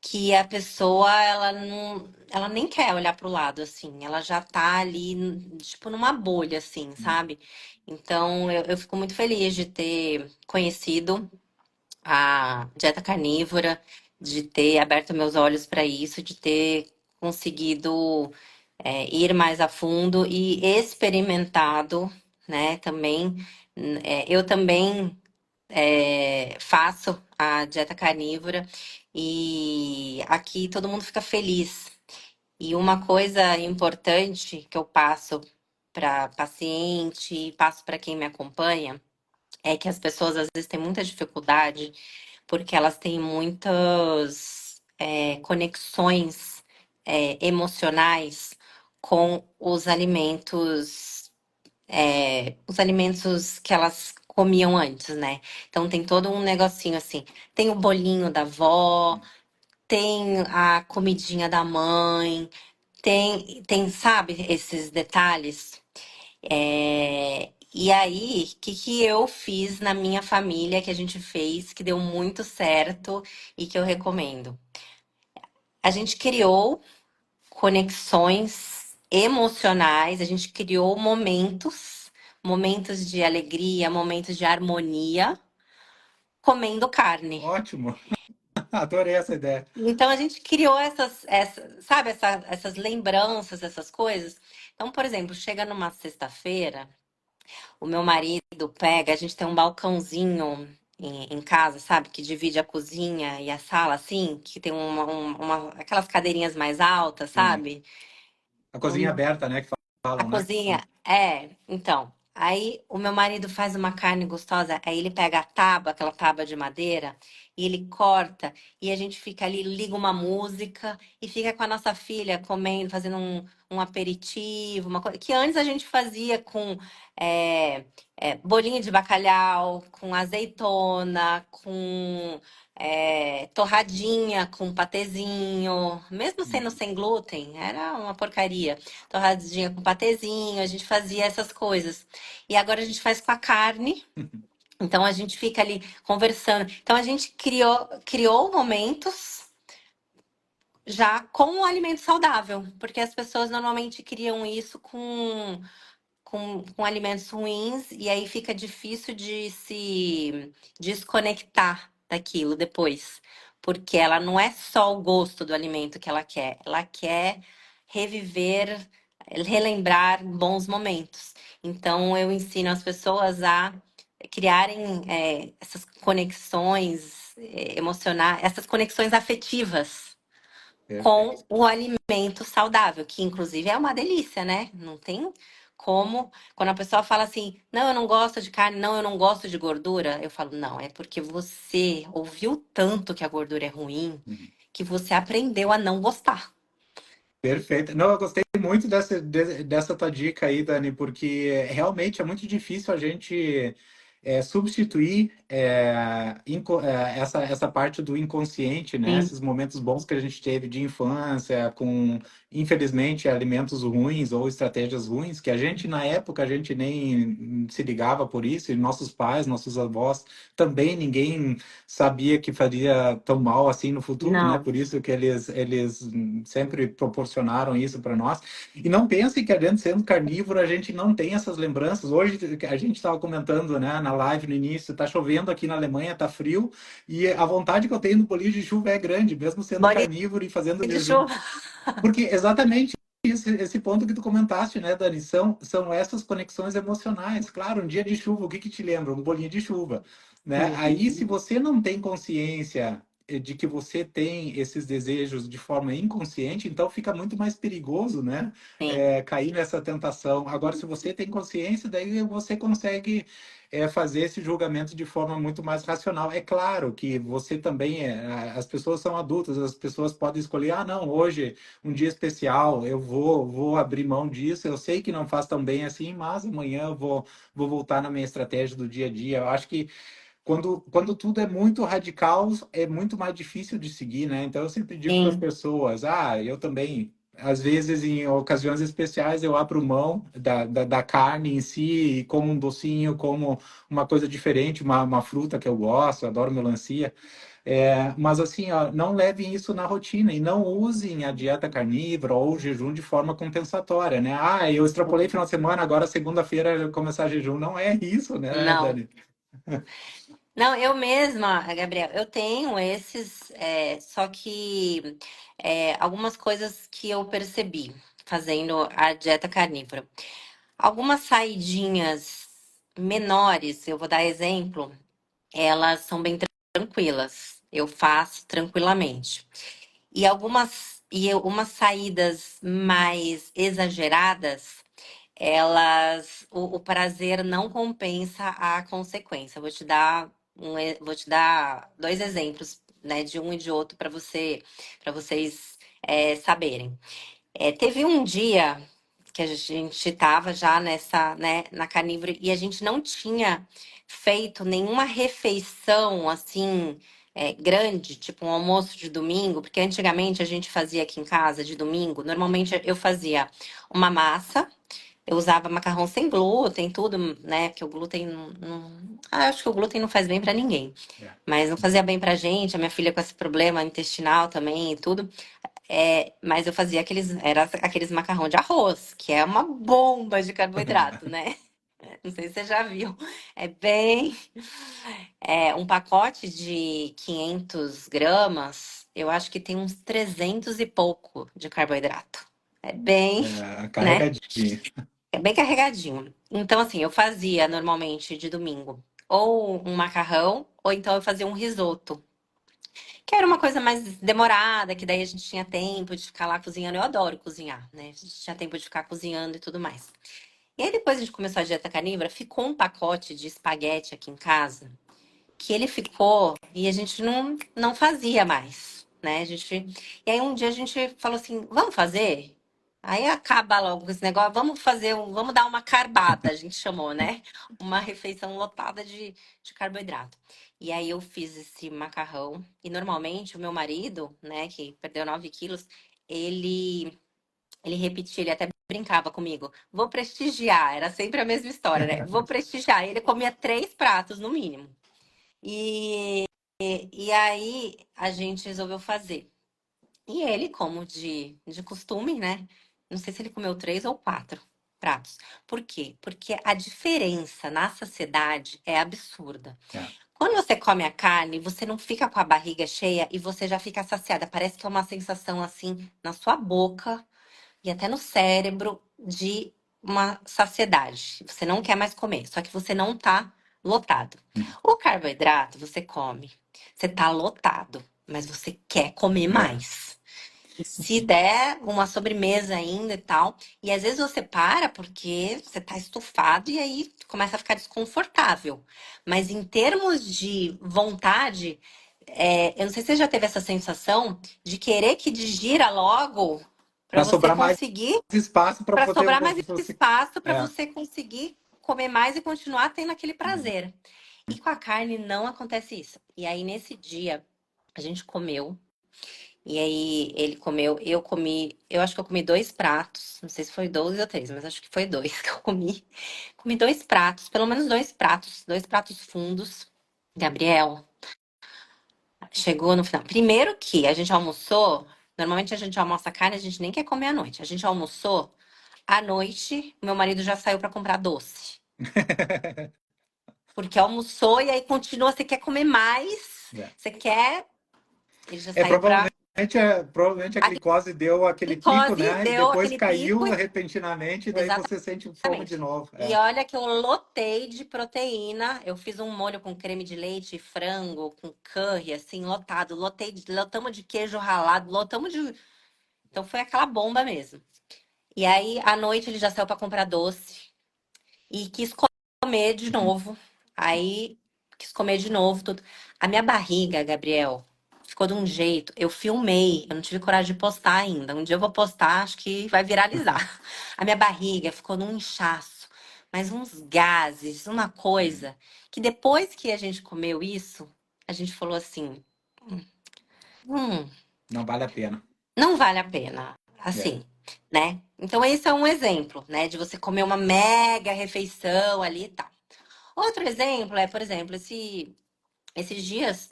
S1: que a pessoa ela não, ela nem quer olhar para o lado assim, ela já tá ali tipo numa bolha assim,
S2: uhum.
S1: sabe? Então eu fico muito feliz de ter conhecido a dieta carnívora, de ter aberto meus olhos para isso, de ter conseguido ir mais a fundo e experimentado, né? Também eu também faço a dieta carnívora e aqui todo mundo fica feliz. E uma coisa importante que eu passo para paciente, passo para quem me acompanha, é que as pessoas às vezes têm muita dificuldade porque elas têm muitas conexões emocionais com os alimentos que elas comiam antes, né? Então tem todo um negocinho assim. Tem o bolinho da avó, tem a comidinha da mãe, sabe, esses detalhes. E aí, o que que eu fiz na minha família, que a gente fez, que deu muito certo e que eu recomendo? A gente criou conexões emocionais, a gente criou momentos de alegria, momentos de harmonia, comendo carne.
S2: Ótimo, adorei essa ideia.
S1: Então a gente criou sabe, essas lembranças, essas coisas. Então, por exemplo, chega numa sexta-feira, o meu marido pega, a gente tem um balcãozinho em casa, sabe, que divide a cozinha e a sala, assim, que tem aquelas cadeirinhas mais altas,
S2: Sim.
S1: sabe?
S2: A cozinha aberta, né, que
S1: A
S2: falam, né?
S1: cozinha, então. Aí o meu marido faz uma carne gostosa, aí ele pega a tábua, aquela tábua de madeira, e ele corta, e a gente fica ali, liga uma música e fica com a nossa filha comendo, fazendo um aperitivo, uma coisa que antes a gente fazia com é, bolinho de bacalhau, com azeitona, com torradinha, com patezinho, mesmo sendo
S2: Uhum.
S1: sem glúten, era uma porcaria. Torradinha com patezinho, a gente fazia essas coisas. E agora a gente faz com a carne. Então a gente fica ali conversando. Então a gente criou momentos já com o alimento saudável, porque as pessoas normalmente criam isso com alimentos ruins e aí fica difícil de se desconectar daquilo depois, porque ela não é só o gosto do alimento que ela quer reviver, relembrar bons momentos. Então eu ensino as pessoas a criarem essas conexões emocionais, essas conexões afetivas com
S2: Perfeito.
S1: o alimento saudável, que inclusive é uma delícia, né? Não tem como. Quando a pessoa fala assim, não, eu não gosto de carne, não, eu não gosto de gordura, eu falo, não, é porque você ouviu tanto que a gordura é ruim
S2: Uhum.
S1: que você aprendeu a não gostar.
S2: Perfeito. Não, eu gostei muito dessa tua dica aí, Dani, porque realmente é muito difícil a gente substituir essa parte do inconsciente, né?
S1: Sim.
S2: Esses momentos bons que a gente teve de infância, com, infelizmente, alimentos ruins ou estratégias ruins, que a gente, na época, a gente nem se ligava por isso, e nossos pais, nossos avós, também ninguém sabia que faria tão mal assim no futuro, né?
S1: Não,
S2: Por isso que eles sempre proporcionaram isso para nós. E não pense que a gente sendo carnívoro, a gente não tem essas lembranças. Hoje a gente estava comentando, né, na live no início, tá chovendo aqui na Alemanha, tá frio, e a vontade que eu tenho no bolinho de chuva é grande, mesmo sendo
S1: bolinho
S2: carnívoro e fazendo
S1: de
S2: jejum.
S1: chuva.
S2: Porque exatamente esse ponto que tu comentaste, né, Dani? São essas conexões emocionais. Claro, um dia de chuva, o que que te lembra? Um bolinho de chuva, né? Aí, se
S1: Uhum.
S2: você não tem consciência de que você tem esses desejos de forma inconsciente, então fica muito mais perigoso, né?
S1: Sim,
S2: Cair nessa tentação. Agora, se você tem consciência, daí você consegue fazer esse julgamento de forma muito mais racional. É claro que você também as pessoas são adultas, as pessoas podem escolher, ah, não, hoje um dia especial, eu vou abrir mão disso. Eu sei que não faz tão bem assim, mas amanhã vou voltar na minha estratégia do dia a dia. Eu acho que quando tudo é muito radical, é muito mais difícil de seguir, né? Então eu sempre digo para as
S1: sim.
S2: pessoas, eu também. Às vezes, em ocasiões especiais, eu abro mão da carne em si, e como um docinho, como uma coisa diferente, uma fruta que eu gosto, adoro melancia. Mas assim, ó, não levem isso na rotina e não usem a dieta carnívora ou o jejum de forma compensatória, né? Ah, eu extrapolei final de semana, agora segunda-feira eu começar jejum. Não é isso, né,
S1: Não.
S2: Dani?
S1: Não, eu mesma, Gabriel, eu tenho esses, só que algumas coisas que eu percebi fazendo a dieta carnívora. Algumas saidinhas menores, eu vou dar exemplo, elas são bem tranquilas. Eu faço tranquilamente. E algumas saídas mais exageradas, o prazer não compensa a consequência. Vou te dar dois exemplos, né, de um e de outro para vocês saberem. Teve um dia que a gente estava já nessa, né, na carnívora e a gente não tinha feito nenhuma refeição assim grande, tipo um almoço de domingo, porque antigamente a gente fazia aqui em casa de domingo. Normalmente eu fazia uma massa, eu usava macarrão sem glúten, tudo, né? Porque o glúten acho que o glúten não faz bem para ninguém.
S2: É.
S1: Mas não fazia bem pra gente, a minha filha com esse problema intestinal também e tudo. Mas eu fazia aqueles macarrão de arroz, que é uma bomba de carboidrato, né? Não sei se você já viu. É bem. Um pacote de 500 gramas, eu acho que tem uns 300 e pouco de carboidrato. É bem, né?
S2: Carregadinho.
S1: É bem carregadinho. Então, assim, eu fazia normalmente de domingo ou um macarrão, ou então eu fazia um risoto. Que era uma coisa mais demorada, que daí a gente tinha tempo de ficar lá cozinhando. Eu adoro cozinhar, né? A gente tinha tempo de ficar cozinhando e tudo mais. E aí depois a gente começou a dieta carnívora, ficou um pacote de espaguete aqui em casa que ele ficou e a gente não fazia mais, né? E aí um dia a gente falou assim, vamos fazer? Aí acaba logo com esse negócio, vamos dar uma carbada, a gente chamou, né? Uma refeição lotada de carboidrato. E aí eu fiz esse macarrão e normalmente o meu marido, né, que perdeu 9 quilos, ele ele repetia, ele até brincava comigo. Vou prestigiar, era sempre a mesma história, né? Vou prestigiar. Ele comia 3 pratos no mínimo. E, e aí a gente resolveu fazer. E ele, como de costume, né? Não sei se ele comeu 3 ou 4 pratos. Por quê? Porque a diferença na saciedade é absurda.
S2: É.
S1: Quando você come a carne, você não fica com a barriga cheia e você já fica saciada. Parece que é uma sensação assim na sua boca e até no cérebro de uma saciedade. Você não quer mais comer, só que você não tá lotado.
S2: Hum.
S1: O carboidrato você come, você tá lotado, mas você quer comer
S2: É.
S1: mais. Se der uma sobremesa ainda e tal, e às vezes você para porque você tá estufado e aí começa a ficar desconfortável. Mas em termos de vontade, eu não sei se você já teve essa sensação de querer que digira logo para
S2: Para
S1: você
S2: sobrar mais
S1: conseguir,
S2: espaço para
S1: para
S2: poder
S1: sobrar mais
S2: você.
S1: espaço para
S2: É.
S1: você conseguir comer mais e continuar tendo aquele prazer. E com a carne não acontece isso. E aí nesse dia a gente comeu. E aí ele comeu, eu comi, eu acho que eu comi 2 pratos, não sei se foi 12 ou 3, mas acho que foi dois que eu comi. Comi 2 pratos, pelo menos 2 pratos fundos. Gabriel, chegou no final. Primeiro que a gente almoçou, normalmente a gente almoça carne, a gente nem quer comer à noite. A gente almoçou, à noite, meu marido já saiu pra comprar doce. Porque almoçou e aí continua, você quer comer mais,
S2: É.
S1: você quer. Ele já
S2: É,
S1: saiu pra.
S2: provavelmente a
S1: A
S2: glicose deu aquele pico,
S1: glicose
S2: né? E
S1: deu
S2: depois
S1: aquele pico.
S2: caiu repentinamente, e daí você sente fome de
S1: Exatamente.
S2: novo.
S1: E
S2: É.
S1: olha que eu lotei de proteína. Eu fiz um molho com creme de leite, frango, com curry, assim, lotado. Lotamos de queijo ralado, lotamos de. Então foi aquela bomba mesmo. E aí, à noite, ele já saiu para comprar doce e quis comer de novo. Aí, quis comer de novo, tudo. A minha barriga, Gabriel, ficou de um jeito. Eu filmei, eu não tive coragem de postar ainda. Um dia eu vou postar, acho que vai viralizar. A minha barriga ficou num inchaço, mas uns gases, uma coisa que depois que a gente comeu isso, a gente falou assim: hum,
S2: Não vale a pena.
S1: não vale a pena.
S2: É.
S1: Assim, né? Então, esse é um exemplo, né? De você comer uma mega refeição ali e tal. Outro exemplo é, por exemplo, esses dias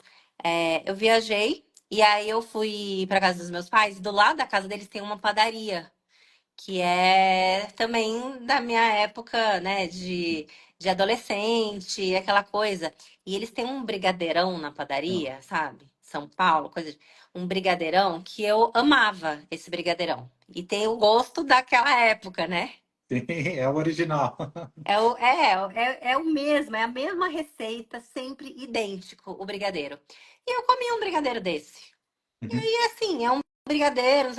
S1: eu viajei e aí eu fui para casa dos meus pais. E do lado da casa deles tem uma padaria que é também da minha época, né, de adolescente, aquela coisa. E eles têm um brigadeirão na
S2: Não.
S1: padaria, sabe? São Paulo, coisa de... Um brigadeirão que eu amava esse brigadeirão. E tem o gosto daquela época, né?
S2: Sim, é o original.
S1: É o mesmo, é a mesma receita, sempre idêntico, o brigadeiro. E eu comi um brigadeiro desse.
S2: Uhum,
S1: E assim, é um brigadeiro,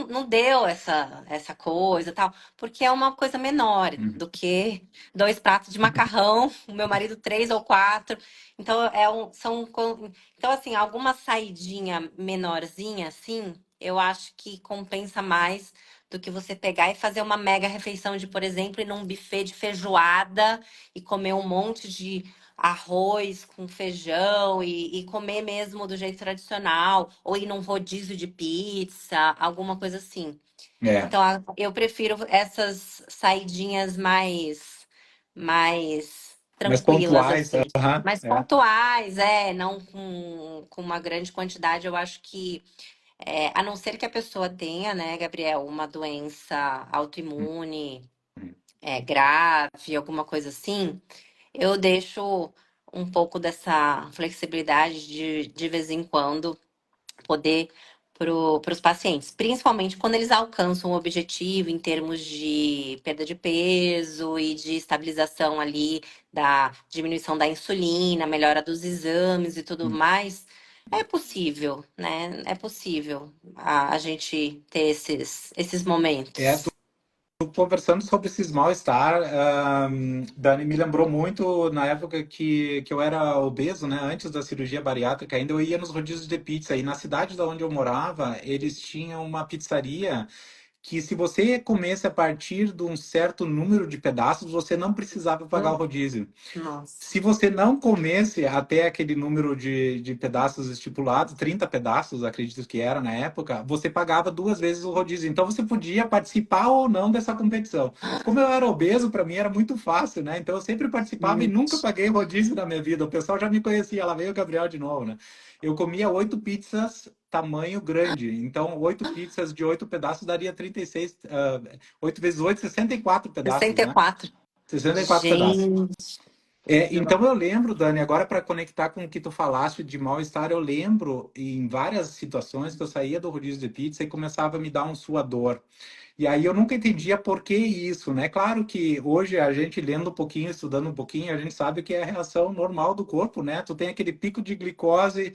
S1: não deu essa coisa e tal, porque é uma coisa menor
S2: uhum.
S1: do que 2 pratos de macarrão, o meu marido 3 ou 4. Então, então assim, alguma saidinha menorzinha, assim, eu acho que compensa mais do que você pegar e fazer uma mega refeição de, por exemplo, ir num buffet de feijoada e comer um monte de arroz com feijão e comer mesmo do jeito tradicional, ou ir num rodízio de pizza, alguma coisa assim.
S2: É,
S1: Então, eu prefiro essas saidinhas mais
S2: mas
S1: tranquilas,
S2: pontuais.
S1: assim.
S2: Aham,
S1: Mais
S2: é.
S1: pontuais, não com uma grande quantidade. Eu acho que, a não ser que a pessoa tenha, né, Gabriel, uma doença
S2: Hum,
S1: autoimune,
S2: hum.
S1: grave, alguma coisa assim, eu deixo um pouco dessa flexibilidade de vez em quando poder para os pacientes, principalmente quando eles alcançam o objetivo em termos de perda de peso e de estabilização ali da diminuição da insulina, melhora dos exames e tudo
S2: Hum.
S1: mais. É possível, né? É possível a gente ter esses
S2: É,
S1: momentos.
S2: tu conversando sobre esses mal-estar, Dani, me lembrou muito na época que eu era obeso, né? Antes da cirurgia bariátrica, ainda eu ia nos rodízios de pizza. E na cidade da onde eu morava, eles tinham uma pizzaria que se você comesse a partir de um certo número de pedaços, você não precisava pagar o rodízio.
S1: Nossa.
S2: Se você não comesse até aquele número de pedaços estipulados, 30 pedaços, acredito que era na época, você pagava duas vezes o rodízio. Então você podia participar ou não dessa competição. Como eu era obeso, para mim era muito fácil, né? Então eu sempre participava e nunca
S1: Gente.
S2: paguei rodízio na minha vida. O pessoal já me conhecia, lá veio o Gabriel de novo, né? Eu comia 8 pizzas tamanho grande. Então, 8 pizzas de 8 pedaços daria 36, 8 vezes 8, 64 pedaços, né?
S1: 64.
S2: 64 pedaços.
S1: Gente.
S2: Então eu lembro, Dani, agora para conectar com o que tu falaste de mal-estar, eu lembro em várias situações que eu saía do rodízio de pizza e começava a me dar um suador. E aí eu nunca entendia por que isso, né? Claro que hoje a gente lendo um pouquinho, estudando um pouquinho, a gente sabe que é a reação normal do corpo, né? Tu tem aquele pico de glicose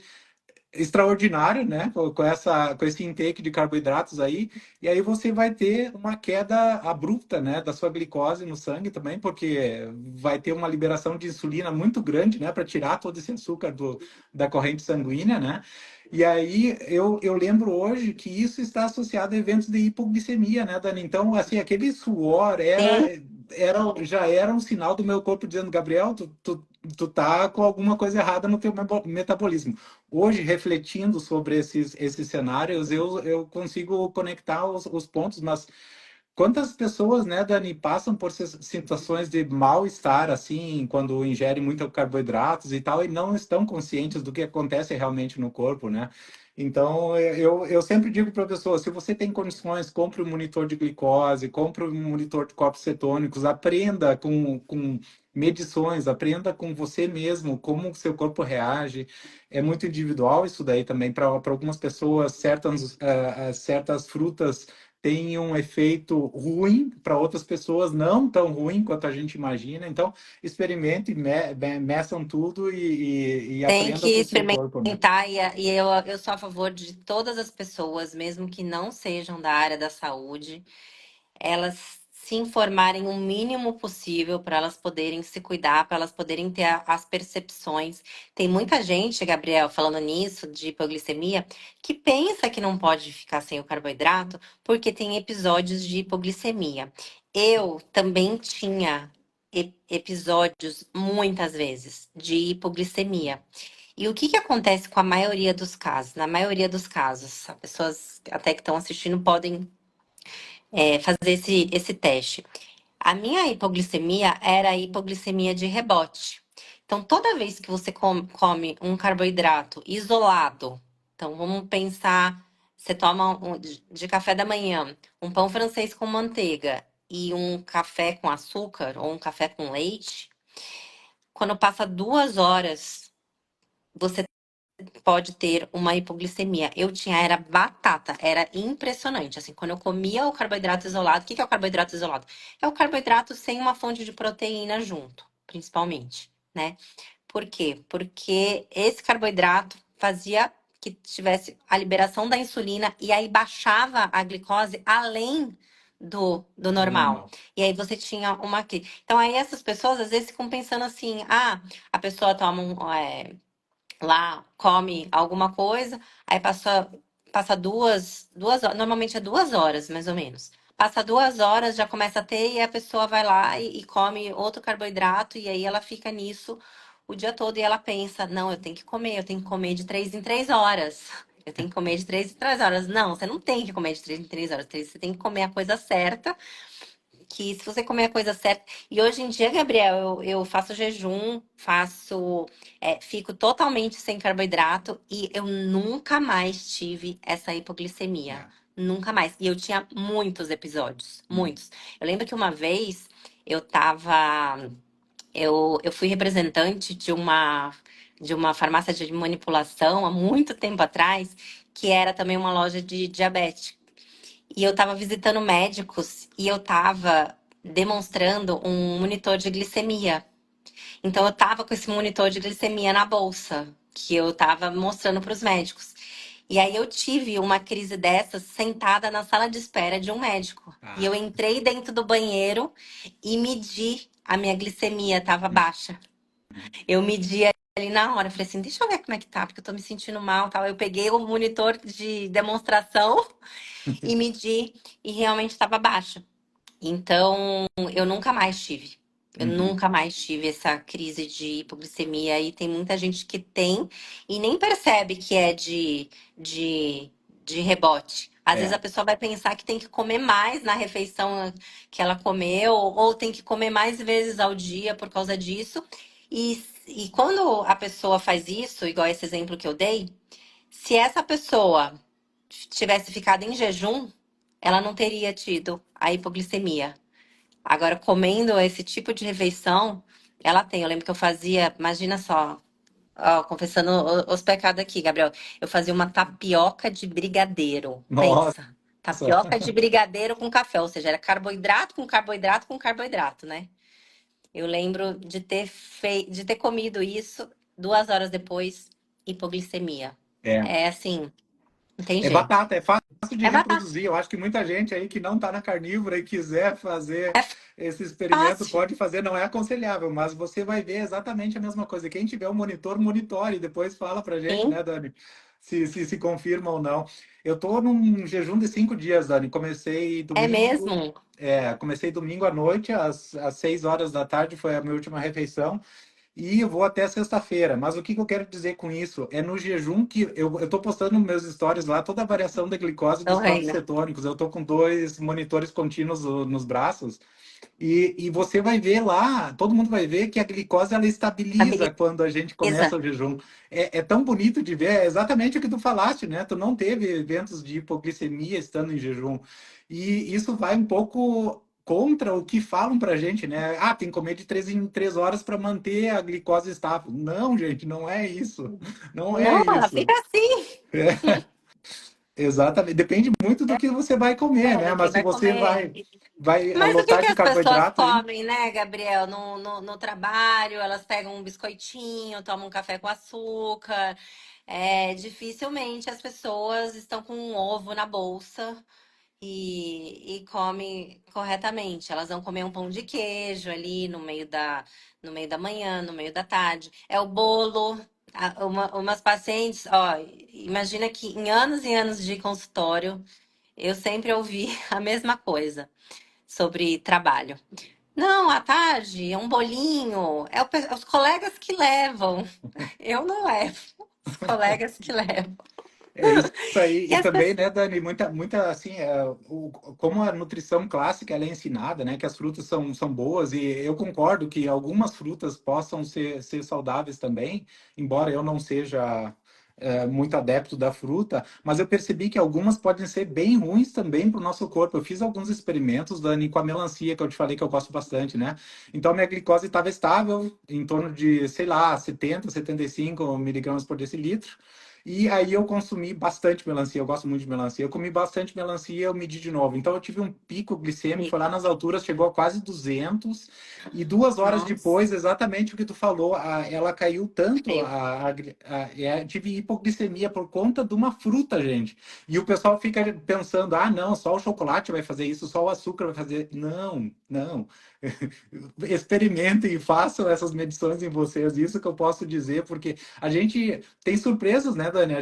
S2: extraordinário, né? Com esse intake de carboidratos aí, e aí você vai ter uma queda abrupta, né, da sua glicose no sangue também, porque vai ter uma liberação de insulina muito grande, né, para tirar todo esse açúcar da corrente sanguínea, né? E aí eu lembro hoje que isso está associado a eventos de hipoglicemia, né, Dani? Então, assim, aquele suor
S1: Sim,
S2: já era um sinal do meu corpo dizendo, Gabriel, tu tá com alguma coisa errada no teu metabolismo. Hoje, refletindo sobre esses cenários, eu consigo conectar os pontos, mas quantas pessoas, né, Dani, passam por situações de mal-estar, assim, quando ingerem muito carboidratos e tal, e não estão conscientes do que acontece realmente no corpo, né? Então, eu sempre digo para a pessoa, se você tem condições, compre um monitor de glicose, compre um monitor de corpos cetônicos, aprenda com medições, aprenda com você mesmo como o seu corpo reage. É muito individual isso daí também. Para algumas pessoas, certas frutas têm um efeito ruim, para outras pessoas não tão ruim quanto a gente imagina. Então, experimente, meçam tudo e
S1: tem
S2: aprendam
S1: que
S2: com o seu corpo, né?
S1: experimentar, e eu sou a favor de todas as pessoas, mesmo que não sejam da área da saúde, elas se informarem o mínimo possível para elas poderem se cuidar, para elas poderem ter as percepções. Tem muita gente, Gabriel, falando nisso, de hipoglicemia, que pensa que não pode ficar sem o carboidrato porque tem episódios de hipoglicemia. Eu também tinha episódios, muitas vezes, de hipoglicemia. E o que que acontece com a maioria dos casos? Na maioria dos casos, as pessoas até que estão assistindo podem fazer esse teste. A minha hipoglicemia era a hipoglicemia de rebote. Então, toda vez que você come um carboidrato isolado, então vamos pensar, você toma de café da manhã um pão francês com manteiga e um café com açúcar ou um café com leite, quando passa 2 horas, você pode ter uma hipoglicemia. Eu tinha, era batata, era impressionante. Assim, quando eu comia o carboidrato isolado, o que que é o carboidrato isolado? É o carboidrato sem uma fonte de proteína junto, principalmente, né? Por quê? Porque esse carboidrato fazia que tivesse a liberação da insulina e aí baixava a glicose além do
S2: Do
S1: normal.
S2: normal.
S1: E aí você tinha uma crise. Então aí essas pessoas às vezes ficam pensando assim, a pessoa toma lá come alguma coisa, aí passa duas horas, normalmente é 2 horas, mais ou menos. Passa 2 horas, já começa a ter, e a pessoa vai lá e come outro carboidrato, e aí ela fica nisso o dia todo, e ela pensa, não, eu tenho que comer de 3 em 3 horas. Eu tenho que comer de 3 em 3 horas. Não, você não tem que comer de 3 em 3 horas. Você tem que comer a coisa certa, que se você comer a coisa certa. E hoje em dia, Gabriel, eu faço jejum, fico totalmente sem carboidrato e eu nunca mais tive essa hipoglicemia.
S2: É.
S1: Nunca mais. E eu tinha muitos episódios,
S2: Hum.
S1: muitos. Eu lembro que uma vez eu tava. Eu fui representante de uma farmácia de manipulação há muito tempo atrás, que era também uma loja de diabetes. E eu tava visitando médicos e eu tava demonstrando um monitor de glicemia. Então eu tava com esse monitor de glicemia na bolsa, que eu tava mostrando para os médicos. E aí eu tive uma crise dessas sentada na sala de espera de um médico. E eu
S2: Ah,
S1: entrei dentro do banheiro e medi a minha glicemia, estava baixa. Eu medi ali na hora, falei assim, deixa eu ver como é que tá, porque eu tô me sentindo mal, tal. Eu peguei o monitor de demonstração e medi e realmente estava baixa. Então, eu nunca mais tive. Eu
S2: uhum.
S1: nunca mais tive essa crise de hipoglicemia. E tem muita gente que tem e nem percebe que é de, de rebote. Às vezes a
S2: É,
S1: pessoa vai pensar que tem que comer mais na refeição que ela comeu, ou tem que comer mais vezes ao dia por causa disso. E quando a pessoa faz isso, igual esse exemplo que eu dei, se essa pessoa tivesse ficado em jejum, ela não teria tido a hipoglicemia. Agora, comendo esse tipo de refeição, ela tem. Eu lembro que eu fazia, imagina só, ó, confessando os pecados aqui, Gabriel. Eu fazia uma tapioca de brigadeiro.
S2: nossa.
S1: Pensa. Tapioca de brigadeiro com café, ou seja, era carboidrato com carboidrato com carboidrato, né? Eu lembro de ter comido isso 2 horas depois, hipoglicemia.
S2: É.
S1: É assim, não tem
S2: É
S1: jeito.
S2: batata, é fácil de
S1: É batata.
S2: reproduzir. Eu acho que muita gente aí que não está na carnívora e quiser fazer
S1: É
S2: esse experimento
S1: fácil.
S2: pode fazer, não é aconselhável, mas você vai ver exatamente a mesma coisa. Quem tiver um monitor, monitore e depois fala pra gente,
S1: Sim,
S2: né, Dani, se confirma ou não. Eu tô num jejum de 5 dias, Dani.
S1: é mesmo.
S2: Comecei domingo à noite, às 6 horas da tarde foi a minha última refeição. E eu vou até sexta-feira. Mas o que que eu quero dizer com isso? É no jejum que eu estou postando nos meus stories lá toda a variação da glicose
S1: Não
S2: dos corpos
S1: reina.
S2: cetônicos. Eu estou com 2 monitores contínuos nos braços. E você vai ver lá, todo mundo vai ver que a glicose ela
S1: A
S2: estabiliza quando a gente começa
S1: beleza.
S2: o jejum. É tão bonito de ver, é exatamente o que tu falaste, né? Tu não teve eventos de hipoglicemia estando em jejum. E isso vai um pouco contra o que falam pra gente, né? Ah, tem que comer de 3 em 3 horas para manter a glicose estável. Não, gente, não é isso. Não é
S1: Não, ela
S2: isso.
S1: fica assim.
S2: Exatamente. Depende muito do que você vai comer,
S1: É,
S2: né?
S1: do
S2: Mas
S1: que
S2: se
S1: vai
S2: você
S1: comer.
S2: vai
S1: Mas o que
S2: lotar
S1: que
S2: de
S1: as pessoas
S2: carboidrato aí.
S1: comem, né, Gabriel? No trabalho, elas pegam um biscoitinho, tomam um café com açúcar. É, dificilmente as pessoas estão com um ovo na bolsa e comem corretamente. Elas vão comer um pão de queijo ali no meio da manhã, no meio da tarde. É o bolo. Umas pacientes, ó, imagina que em anos e anos de consultório, eu sempre ouvi a mesma coisa sobre trabalho. Não, à tarde é um bolinho, os colegas que levam. Eu não levo, os colegas que levam.
S2: É isso aí.
S1: E
S2: E
S1: as
S2: também,
S1: pessoas.
S2: né, Dani, muita assim, como a nutrição clássica ela é ensinada, né, que as frutas são boas, e eu concordo que algumas frutas possam ser saudáveis também, embora eu não seja muito adepto da fruta, mas eu percebi que algumas podem ser bem ruins também para o nosso corpo. Eu fiz alguns experimentos, Dani, com a melancia, que eu te falei que eu gosto bastante, né? Então, minha glicose estava estável, em torno de, sei lá, 75 miligramas por decilitro. E aí eu consumi bastante melancia, eu gosto muito de melancia. Eu comi bastante melancia, eu medi de novo. Então eu tive um pico glicêmico, foi lá nas alturas, chegou a quase 200. E 2 horas
S1: Nossa,
S2: depois, exatamente o que tu falou, ela caiu tanto,
S1: caiu.
S2: tive hipoglicemia por conta de uma fruta, gente. E o pessoal fica pensando, ah, não, só o chocolate vai fazer isso, só o açúcar vai fazer. Não, não. Experimentem e façam essas medições em vocês, isso que eu posso dizer, porque a gente tem surpresas, né, Dani?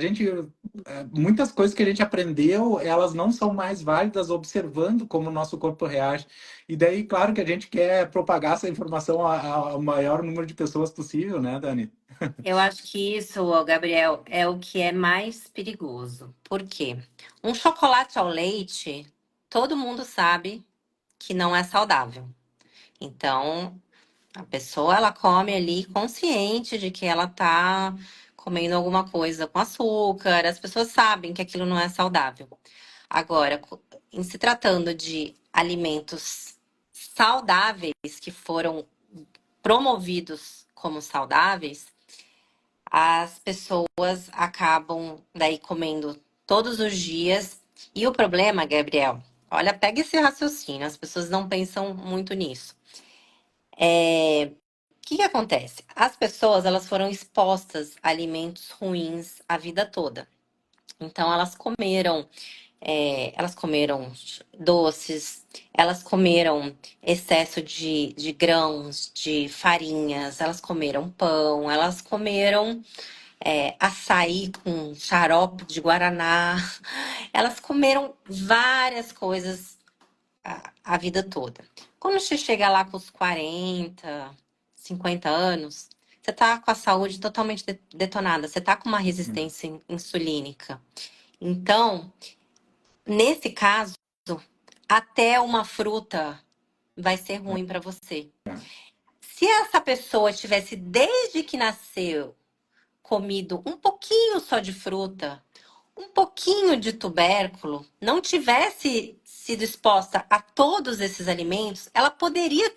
S2: Muitas coisas que a gente aprendeu, elas não são mais válidas observando como o nosso corpo reage. E daí, claro que a gente quer propagar essa informação ao maior número de pessoas possível, né, Dani?
S1: Eu acho que isso, ó, Gabriel, é o que é mais perigoso. Por quê? Um chocolate ao leite, todo mundo sabe que não é saudável. Então, a pessoa ela come ali consciente de que ela tá comendo alguma coisa com açúcar. As pessoas sabem que aquilo não é saudável. Agora, em se tratando de alimentos saudáveis que foram promovidos como saudáveis, as pessoas acabam daí comendo todos os dias. E o problema, Gabriel, olha, pega esse raciocínio, as pessoas não pensam muito nisso. O que que acontece? As pessoas, elas foram expostas a alimentos ruins a vida toda. Então, elas comeram doces, elas comeram excesso de grãos, de farinhas, elas comeram pão, elas comeram açaí com xarope de guaraná, elas comeram várias coisas a vida toda. Quando você chega lá com os 40, 50 anos, você tá com a saúde totalmente detonada, você tá com uma
S2: Hum,
S1: resistência insulínica. Então, nesse caso, até uma fruta vai ser ruim para você.
S2: é,
S1: Se essa pessoa tivesse desde que nasceu comido um pouquinho só de fruta, um pouquinho de tubérculo, não tivesse sido exposta a todos esses alimentos, ela poderia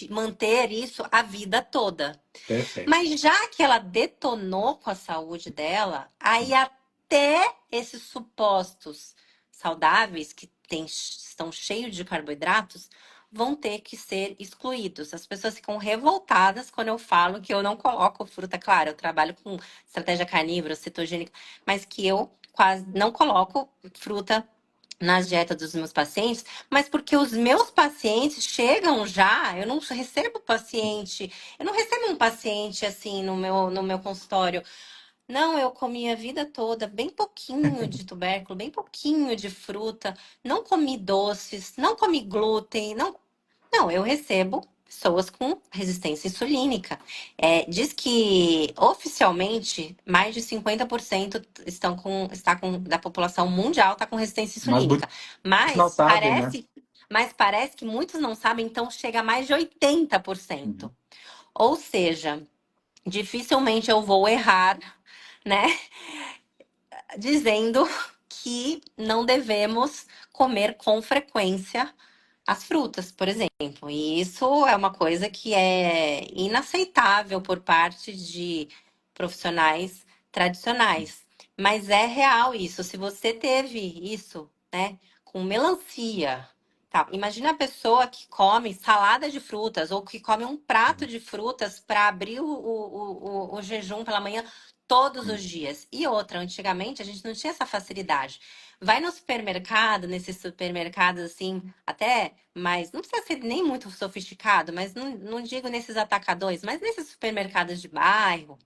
S1: manter isso a vida toda.
S2: perfeito.
S1: Mas já que ela detonou com a saúde dela, aí até esses supostos saudáveis estão cheios de carboidratos vão ter que ser excluídos. As pessoas ficam revoltadas quando eu falo que eu não coloco fruta. Claro, eu trabalho com estratégia carnívora, cetogênica, mas que eu quase não coloco fruta nas dietas dos meus pacientes, mas porque os meus pacientes chegam já, eu não recebo paciente, eu não recebo um paciente assim no meu consultório. Não, eu comi a vida toda bem pouquinho de tubérculo, bem pouquinho de fruta, não comi doces, não comi glúten, não, eu recebo pessoas com resistência insulínica. Diz que oficialmente mais de 50% da população mundial está com resistência
S2: Mas muitos
S1: insulínica.
S2: não
S1: Mas
S2: sabem, né?
S1: parece, mas parece que muitos não sabem, então chega a mais de 80%.
S2: Uhum,
S1: Ou seja, dificilmente eu vou errar, né? Dizendo que não devemos comer com frequência as frutas, por exemplo. E isso é uma coisa que é inaceitável por parte de profissionais tradicionais. Mas é real isso. Se você teve isso, né, com melancia, tá? Imagina a pessoa que come salada de frutas ou que come um prato
S2: uhum,
S1: de frutas para abrir o jejum pela manhã todos os
S2: uhum,
S1: dias. E outra, antigamente a gente não tinha essa facilidade. Vai no supermercado, nesses supermercados assim, até mas não precisa ser nem muito sofisticado, mas não digo nesses atacadores, mas nesses supermercados de bairro,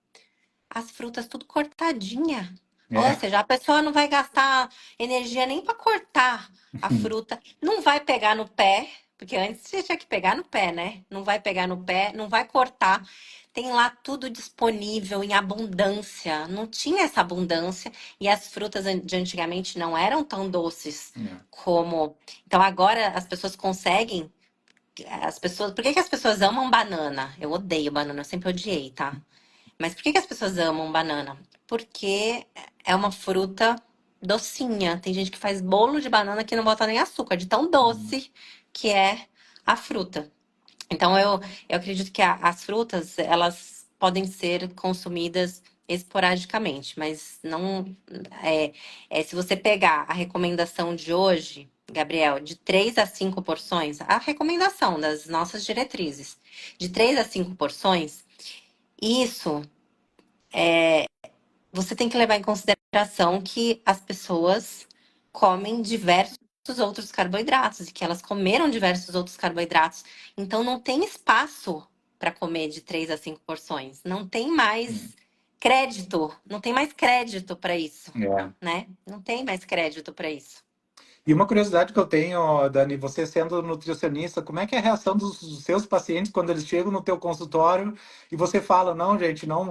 S1: as frutas tudo cortadinha. Ou
S2: é,
S1: seja, a pessoa não vai gastar energia nem para cortar a fruta, não vai pegar no pé, porque antes você tinha que pegar no pé, né? Não vai pegar no pé, não vai cortar. Tem lá tudo disponível em abundância. Não tinha essa abundância e as frutas de antigamente não eram tão doces
S2: é.
S1: como. Então agora as pessoas conseguem. Por que que as pessoas amam banana? Eu odeio banana, eu sempre odiei, tá? Mas por que que as pessoas amam banana? Porque é uma fruta docinha. Tem gente que faz bolo de banana que não bota nem açúcar, de tão
S2: Uhum,
S1: doce que é a fruta. Então eu acredito que as frutas, elas podem ser consumidas esporadicamente, mas não se você pegar a recomendação de hoje, Gabriel, de 3 a 5 porções, a recomendação das nossas diretrizes, de 3 a 5 porções, isso você tem que levar em consideração que as pessoas comem diversos outros carboidratos e que elas comeram diversos outros carboidratos. Então não tem espaço para comer de 3 a 5 porções. Não tem mais crédito, não tem mais crédito para isso,
S2: é.
S1: né? Não tem mais crédito para isso.
S2: E uma curiosidade que eu tenho, Dani, você sendo nutricionista, como é que é a reação dos seus pacientes quando eles chegam no teu consultório e você fala, não, gente, não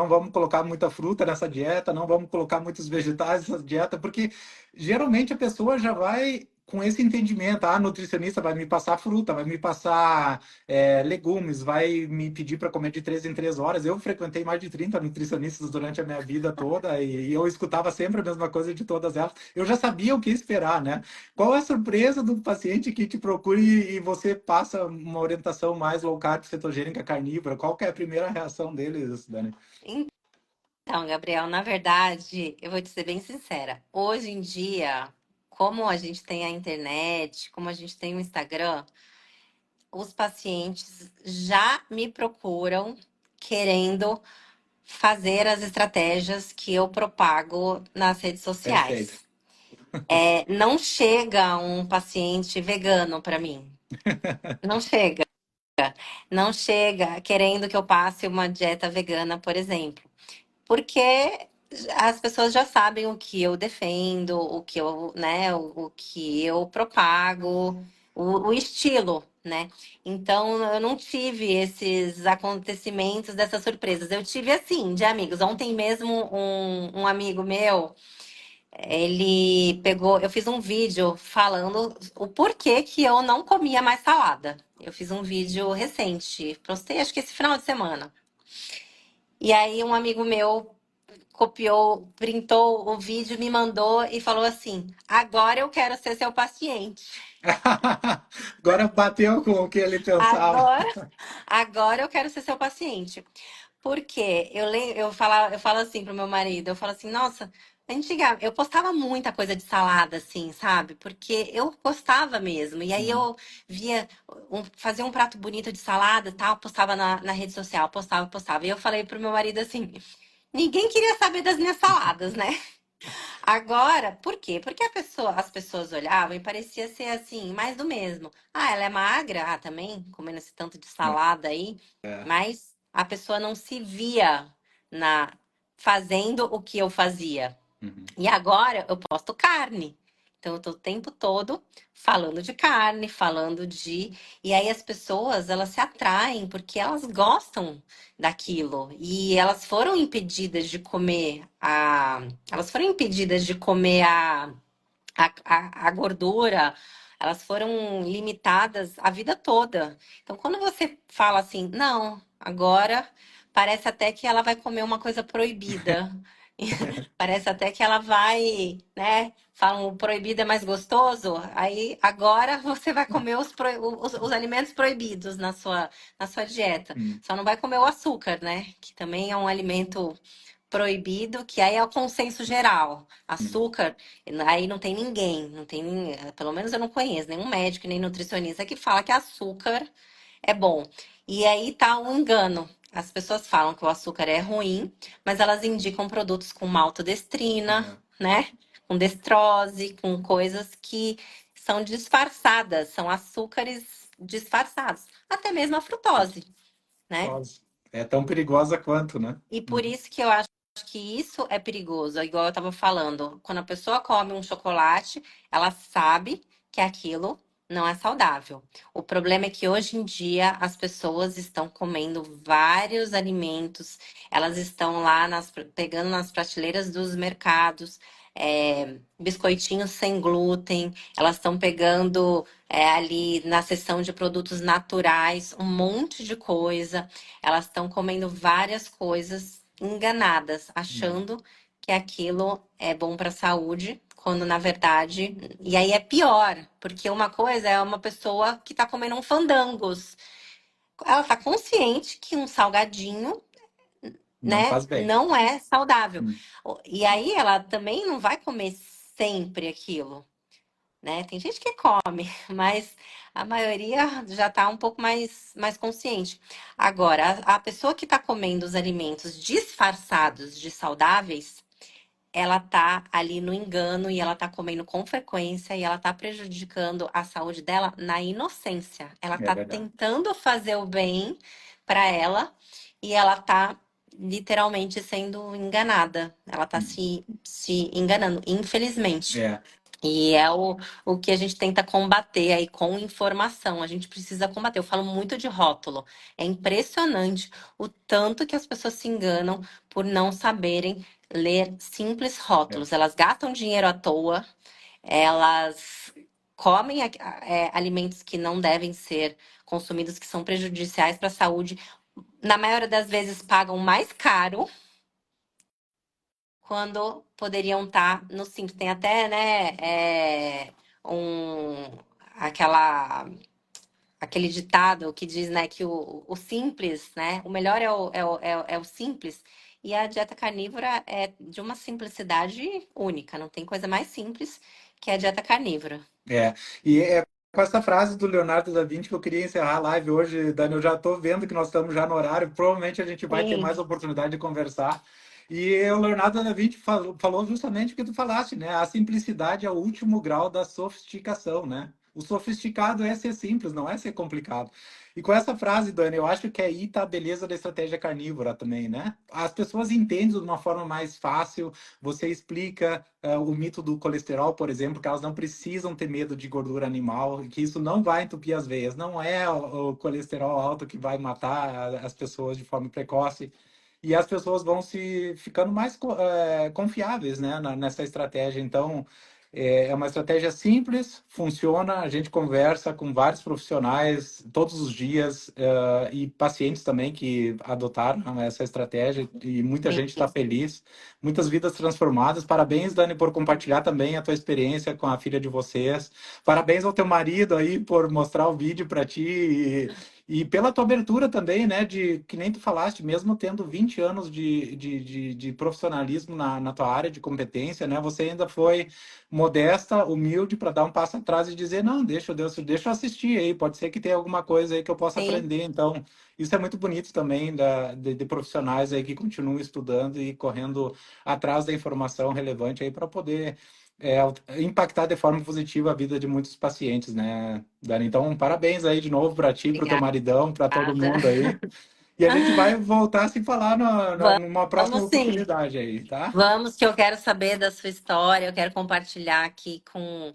S2: vamos colocar muita fruta nessa dieta, não vamos colocar muitos vegetais nessa dieta, porque geralmente a pessoa já vai com esse entendimento, a nutricionista vai me passar fruta, vai me passar legumes, vai me pedir para comer de 3 em 3 horas. Eu frequentei mais de 30 nutricionistas durante a minha vida toda e eu escutava sempre a mesma coisa de todas elas. Eu já sabia o que esperar, né? Qual é a surpresa do paciente que te procura e você passa uma orientação mais low carb, cetogênica, carnívora? Qual que é a primeira reação deles, Dani?
S1: Então, Gabriel, na verdade, eu vou te ser bem sincera. Hoje em dia, como a gente tem a internet, como a gente tem o Instagram, os pacientes já me procuram querendo fazer as estratégias que eu propago nas redes
S2: Perfeito.
S1: sociais. Não chega um paciente vegano para mim. Não chega. Não chega querendo que eu passe uma dieta vegana, por exemplo. Porque as pessoas já sabem o que eu defendo, o que eu, né, o que eu propago, o estilo, né? Então eu não tive esses acontecimentos, dessas surpresas. Eu tive assim, de amigos. Ontem mesmo um amigo meu, ele pegou, eu fiz um vídeo falando o porquê que eu não comia mais salada. Eu fiz um vídeo recente, postei acho que esse final de semana. E aí um amigo meu copiou, printou o vídeo, me mandou e falou assim: agora eu quero ser seu paciente.
S2: Agora bateu com o que ele pensava.
S1: Agora, agora eu quero ser seu paciente. Porque eu falo assim pro meu marido, eu falo assim, nossa, eu postava muita coisa de salada, assim, sabe? Porque eu gostava mesmo. E aí
S2: Uhum.
S1: eu via, fazia um prato bonito de salada e tal, postava na rede social, postava. E eu falei pro meu marido assim, ninguém queria saber das minhas saladas, né? Agora, por quê? Porque as pessoas olhavam e parecia ser assim, mais do mesmo. Ah, ela é magra, também, comendo esse tanto de salada aí,
S2: É.
S1: mas a pessoa não se via na fazendo o que eu fazia.
S2: Uhum.
S1: E agora eu posto carne. Então eu tô o tempo todo falando de carne, falando de. E aí as pessoas, elas se atraem porque elas gostam daquilo. E elas foram impedidas de comer a. Elas foram impedidas de comer a gordura, elas foram limitadas a vida toda. Então, quando você fala assim, não, agora parece até que ela vai comer uma coisa proibida. Parece até que ela vai, né? Falam, o proibido é mais gostoso. Aí agora você vai comer os alimentos proibidos na sua dieta.
S2: Uhum.
S1: Só não vai comer o açúcar, né? Que também é um alimento proibido, que aí é o consenso geral.
S2: Uhum.
S1: Açúcar, aí não tem ninguém, não tem, pelo menos eu não conheço nenhum médico nem nutricionista que fala que açúcar é bom. E aí tá um engano. As pessoas falam que o açúcar é ruim, mas elas indicam produtos com maltodestrina,
S2: É.
S1: né? Com destrose, com coisas que são disfarçadas, são açúcares disfarçados. Até mesmo a frutose, né?
S2: Nossa. É tão perigosa quanto, né?
S1: E por
S2: Uhum.
S1: isso que eu acho que isso é perigoso, igual eu estava falando. Quando a pessoa come um chocolate, ela sabe que aquilo não é saudável. O problema é que hoje em dia as pessoas estão comendo vários alimentos, elas estão lá pegando nas prateleiras dos mercados. Biscoitinhos sem glúten, elas estão pegando ali na seção de produtos naturais um monte de coisa. Elas estão comendo várias coisas enganadas,
S2: É.
S1: achando que aquilo é bom para a saúde, quando na verdade. E aí é pior, porque uma coisa é uma pessoa que está comendo um fandangos. Ela está consciente que um salgadinho,
S2: Não
S1: né,
S2: faz bem.
S1: não é saudável.
S2: Uhum.
S1: E aí ela também não vai comer sempre aquilo, né? Tem gente que come, mas a maioria já está um pouco mais consciente. Agora, a pessoa que está comendo os alimentos disfarçados de saudáveis, ela tá ali no engano e ela tá comendo com frequência e ela tá prejudicando a saúde dela na inocência. Ela
S2: É
S1: tá
S2: verdade.
S1: tentando fazer o bem para ela e ela tá literalmente sendo enganada. Ela tá
S2: Uhum.
S1: se enganando, infelizmente.
S2: É.
S1: E é o que a gente tenta combater aí com informação. A gente precisa combater. Eu falo muito de rótulo. É impressionante o tanto que as pessoas se enganam por não saberem ler simples
S2: É.
S1: rótulos. Elas gastam dinheiro à toa, elas comem alimentos que não devem ser consumidos, que são prejudiciais para a saúde. Na maioria das vezes pagam mais caro quando poderiam estar no simples. Tem até, né, um, aquela, aquele ditado que diz, né, que o simples, né, o melhor é o simples. E a dieta carnívora é de uma simplicidade única. Não tem coisa mais simples que a dieta carnívora.
S2: É. E é com essa frase do Leonardo da Vinci que eu queria encerrar a live hoje, Dani. Eu já estou vendo que nós estamos já no horário, provavelmente a gente vai ter
S1: Sim,
S2: mais oportunidade de conversar. E o Leonardo da Vinci falou justamente o que tu falaste, né? A simplicidade é o último grau da sofisticação, né? O sofisticado é ser simples, não é ser complicado. E com essa frase, Dani, eu acho que aí tá a beleza da estratégia carnívora também, né? As pessoas entendem de uma forma mais fácil, você explica o mito do colesterol, por exemplo, que elas não precisam ter medo de gordura animal, que isso não vai entupir as veias, não é o colesterol alto que vai matar as pessoas de forma precoce. E as pessoas vão se ficando mais confiáveis, né, nessa estratégia. Então, é uma estratégia simples, funciona. A gente conversa com vários profissionais todos os dias, e pacientes também que adotaram essa estratégia, e muita gente está
S1: sim,
S2: feliz, muitas vidas transformadas. Parabéns, Dani, por compartilhar também a tua experiência com a filha de vocês. Parabéns ao teu marido aí por mostrar o vídeo para ti e pela tua abertura também, né? De que nem tu falaste, mesmo tendo 20 anos de profissionalismo na tua área de competência, né? Você ainda foi modesta, humilde, para dar um passo atrás e dizer, não, deixa eu assistir aí, pode ser que tenha alguma coisa aí que eu possa
S1: sim.
S2: aprender. Então, isso é muito bonito também de profissionais aí que continuam estudando e correndo atrás da informação relevante aí para poder é, impactar de forma positiva a vida de muitos pacientes, né, Dani? Então, parabéns aí de novo para ti, para o teu
S1: Obrigada.
S2: maridão, para todo mundo aí. E a gente vai voltar a se falar numa próxima
S1: Vamos sim.
S2: oportunidade aí, tá?
S1: Vamos, que eu quero saber da sua história, eu quero compartilhar aqui com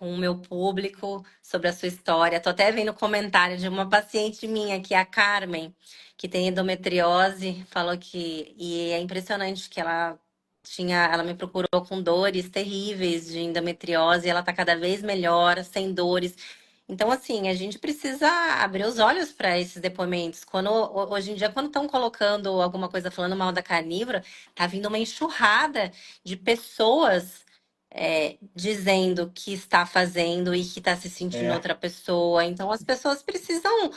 S1: o meu público sobre a sua história. Tô até vendo comentário de uma paciente minha, que é a Carmen, que tem endometriose, falou que, e é impressionante que ela me procurou com dores terríveis de endometriose, e ela tá cada vez melhor, sem dores. Então, assim, a gente precisa abrir os olhos para esses depoimentos. Hoje em dia, quando estão colocando alguma coisa falando mal da carnívora, tá vindo uma enxurrada de pessoas dizendo que está fazendo e que está se sentindo
S2: É,
S1: outra pessoa. Então, as pessoas precisam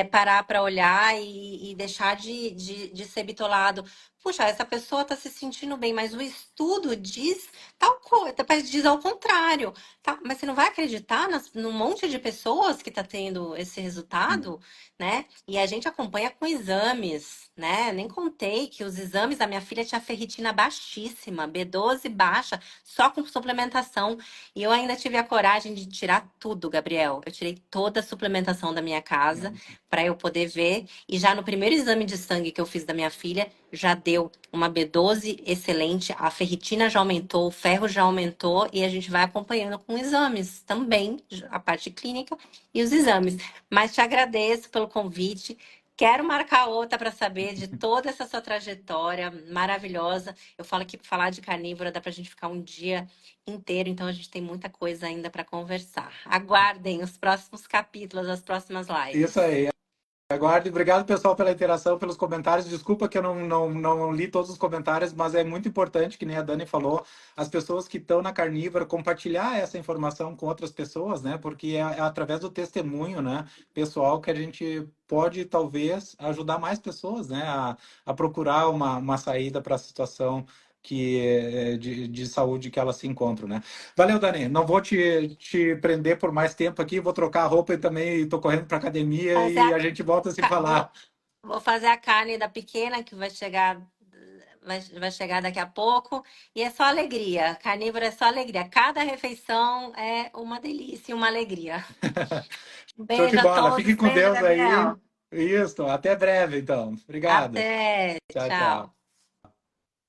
S1: parar para olhar e deixar de ser bitolado. Puxa, essa pessoa está se sentindo bem, mas o estudo diz tal coisa, diz ao contrário. Tá, mas você não vai acreditar num monte de pessoas que está tendo esse resultado, né? E a gente acompanha com exames, né? Nem contei que os exames da minha filha tinha ferritina baixíssima, B12 baixa, só com suplementação. E eu ainda tive a coragem de tirar tudo, Gabriel. Eu tirei toda a suplementação da minha casa para eu poder ver. E já no primeiro exame de sangue que eu fiz da minha filha, já deu uma B12 excelente, a ferritina já aumentou, o ferro já aumentou e a gente vai acompanhando com exames também, a parte clínica e os exames. Mas te agradeço pelo convite. Quero marcar outra para saber de toda essa sua trajetória maravilhosa. Eu falo que falar de carnívora dá para a gente ficar um dia inteiro, então a gente tem muita coisa ainda para conversar. Aguardem os próximos capítulos, as próximas
S2: isso
S1: lives.
S2: aí. Aguardo. Obrigado, pessoal, pela interação, pelos comentários. Desculpa que eu não li todos os comentários, mas é muito importante, que nem a Dani falou, as pessoas que estão na carnívora compartilhar essa informação com outras pessoas, né? Porque é através do testemunho, né, pessoal, que a gente pode, talvez, ajudar mais pessoas, né, a procurar uma saída para a situação de saúde que elas se encontram, né? Valeu, Dani. Não vou te prender por mais tempo aqui. Vou trocar a roupa e também estou correndo para academia
S1: Fazer
S2: e
S1: a
S2: a gente volta a se
S1: ca-
S2: falar.
S1: vou fazer a carne da pequena que vai chegar daqui a pouco. E é só alegria. Carnívoro é só alegria. Cada refeição é uma delícia e uma alegria. Um
S2: Show de
S1: beijo a
S2: bola. Fique
S1: todos.
S2: com
S1: Beijo,
S2: Deus aí.
S1: Gabriel.
S2: Isso. Até breve, então. Obrigado.
S1: Até.
S2: Tchau, tchau.
S1: Tchau.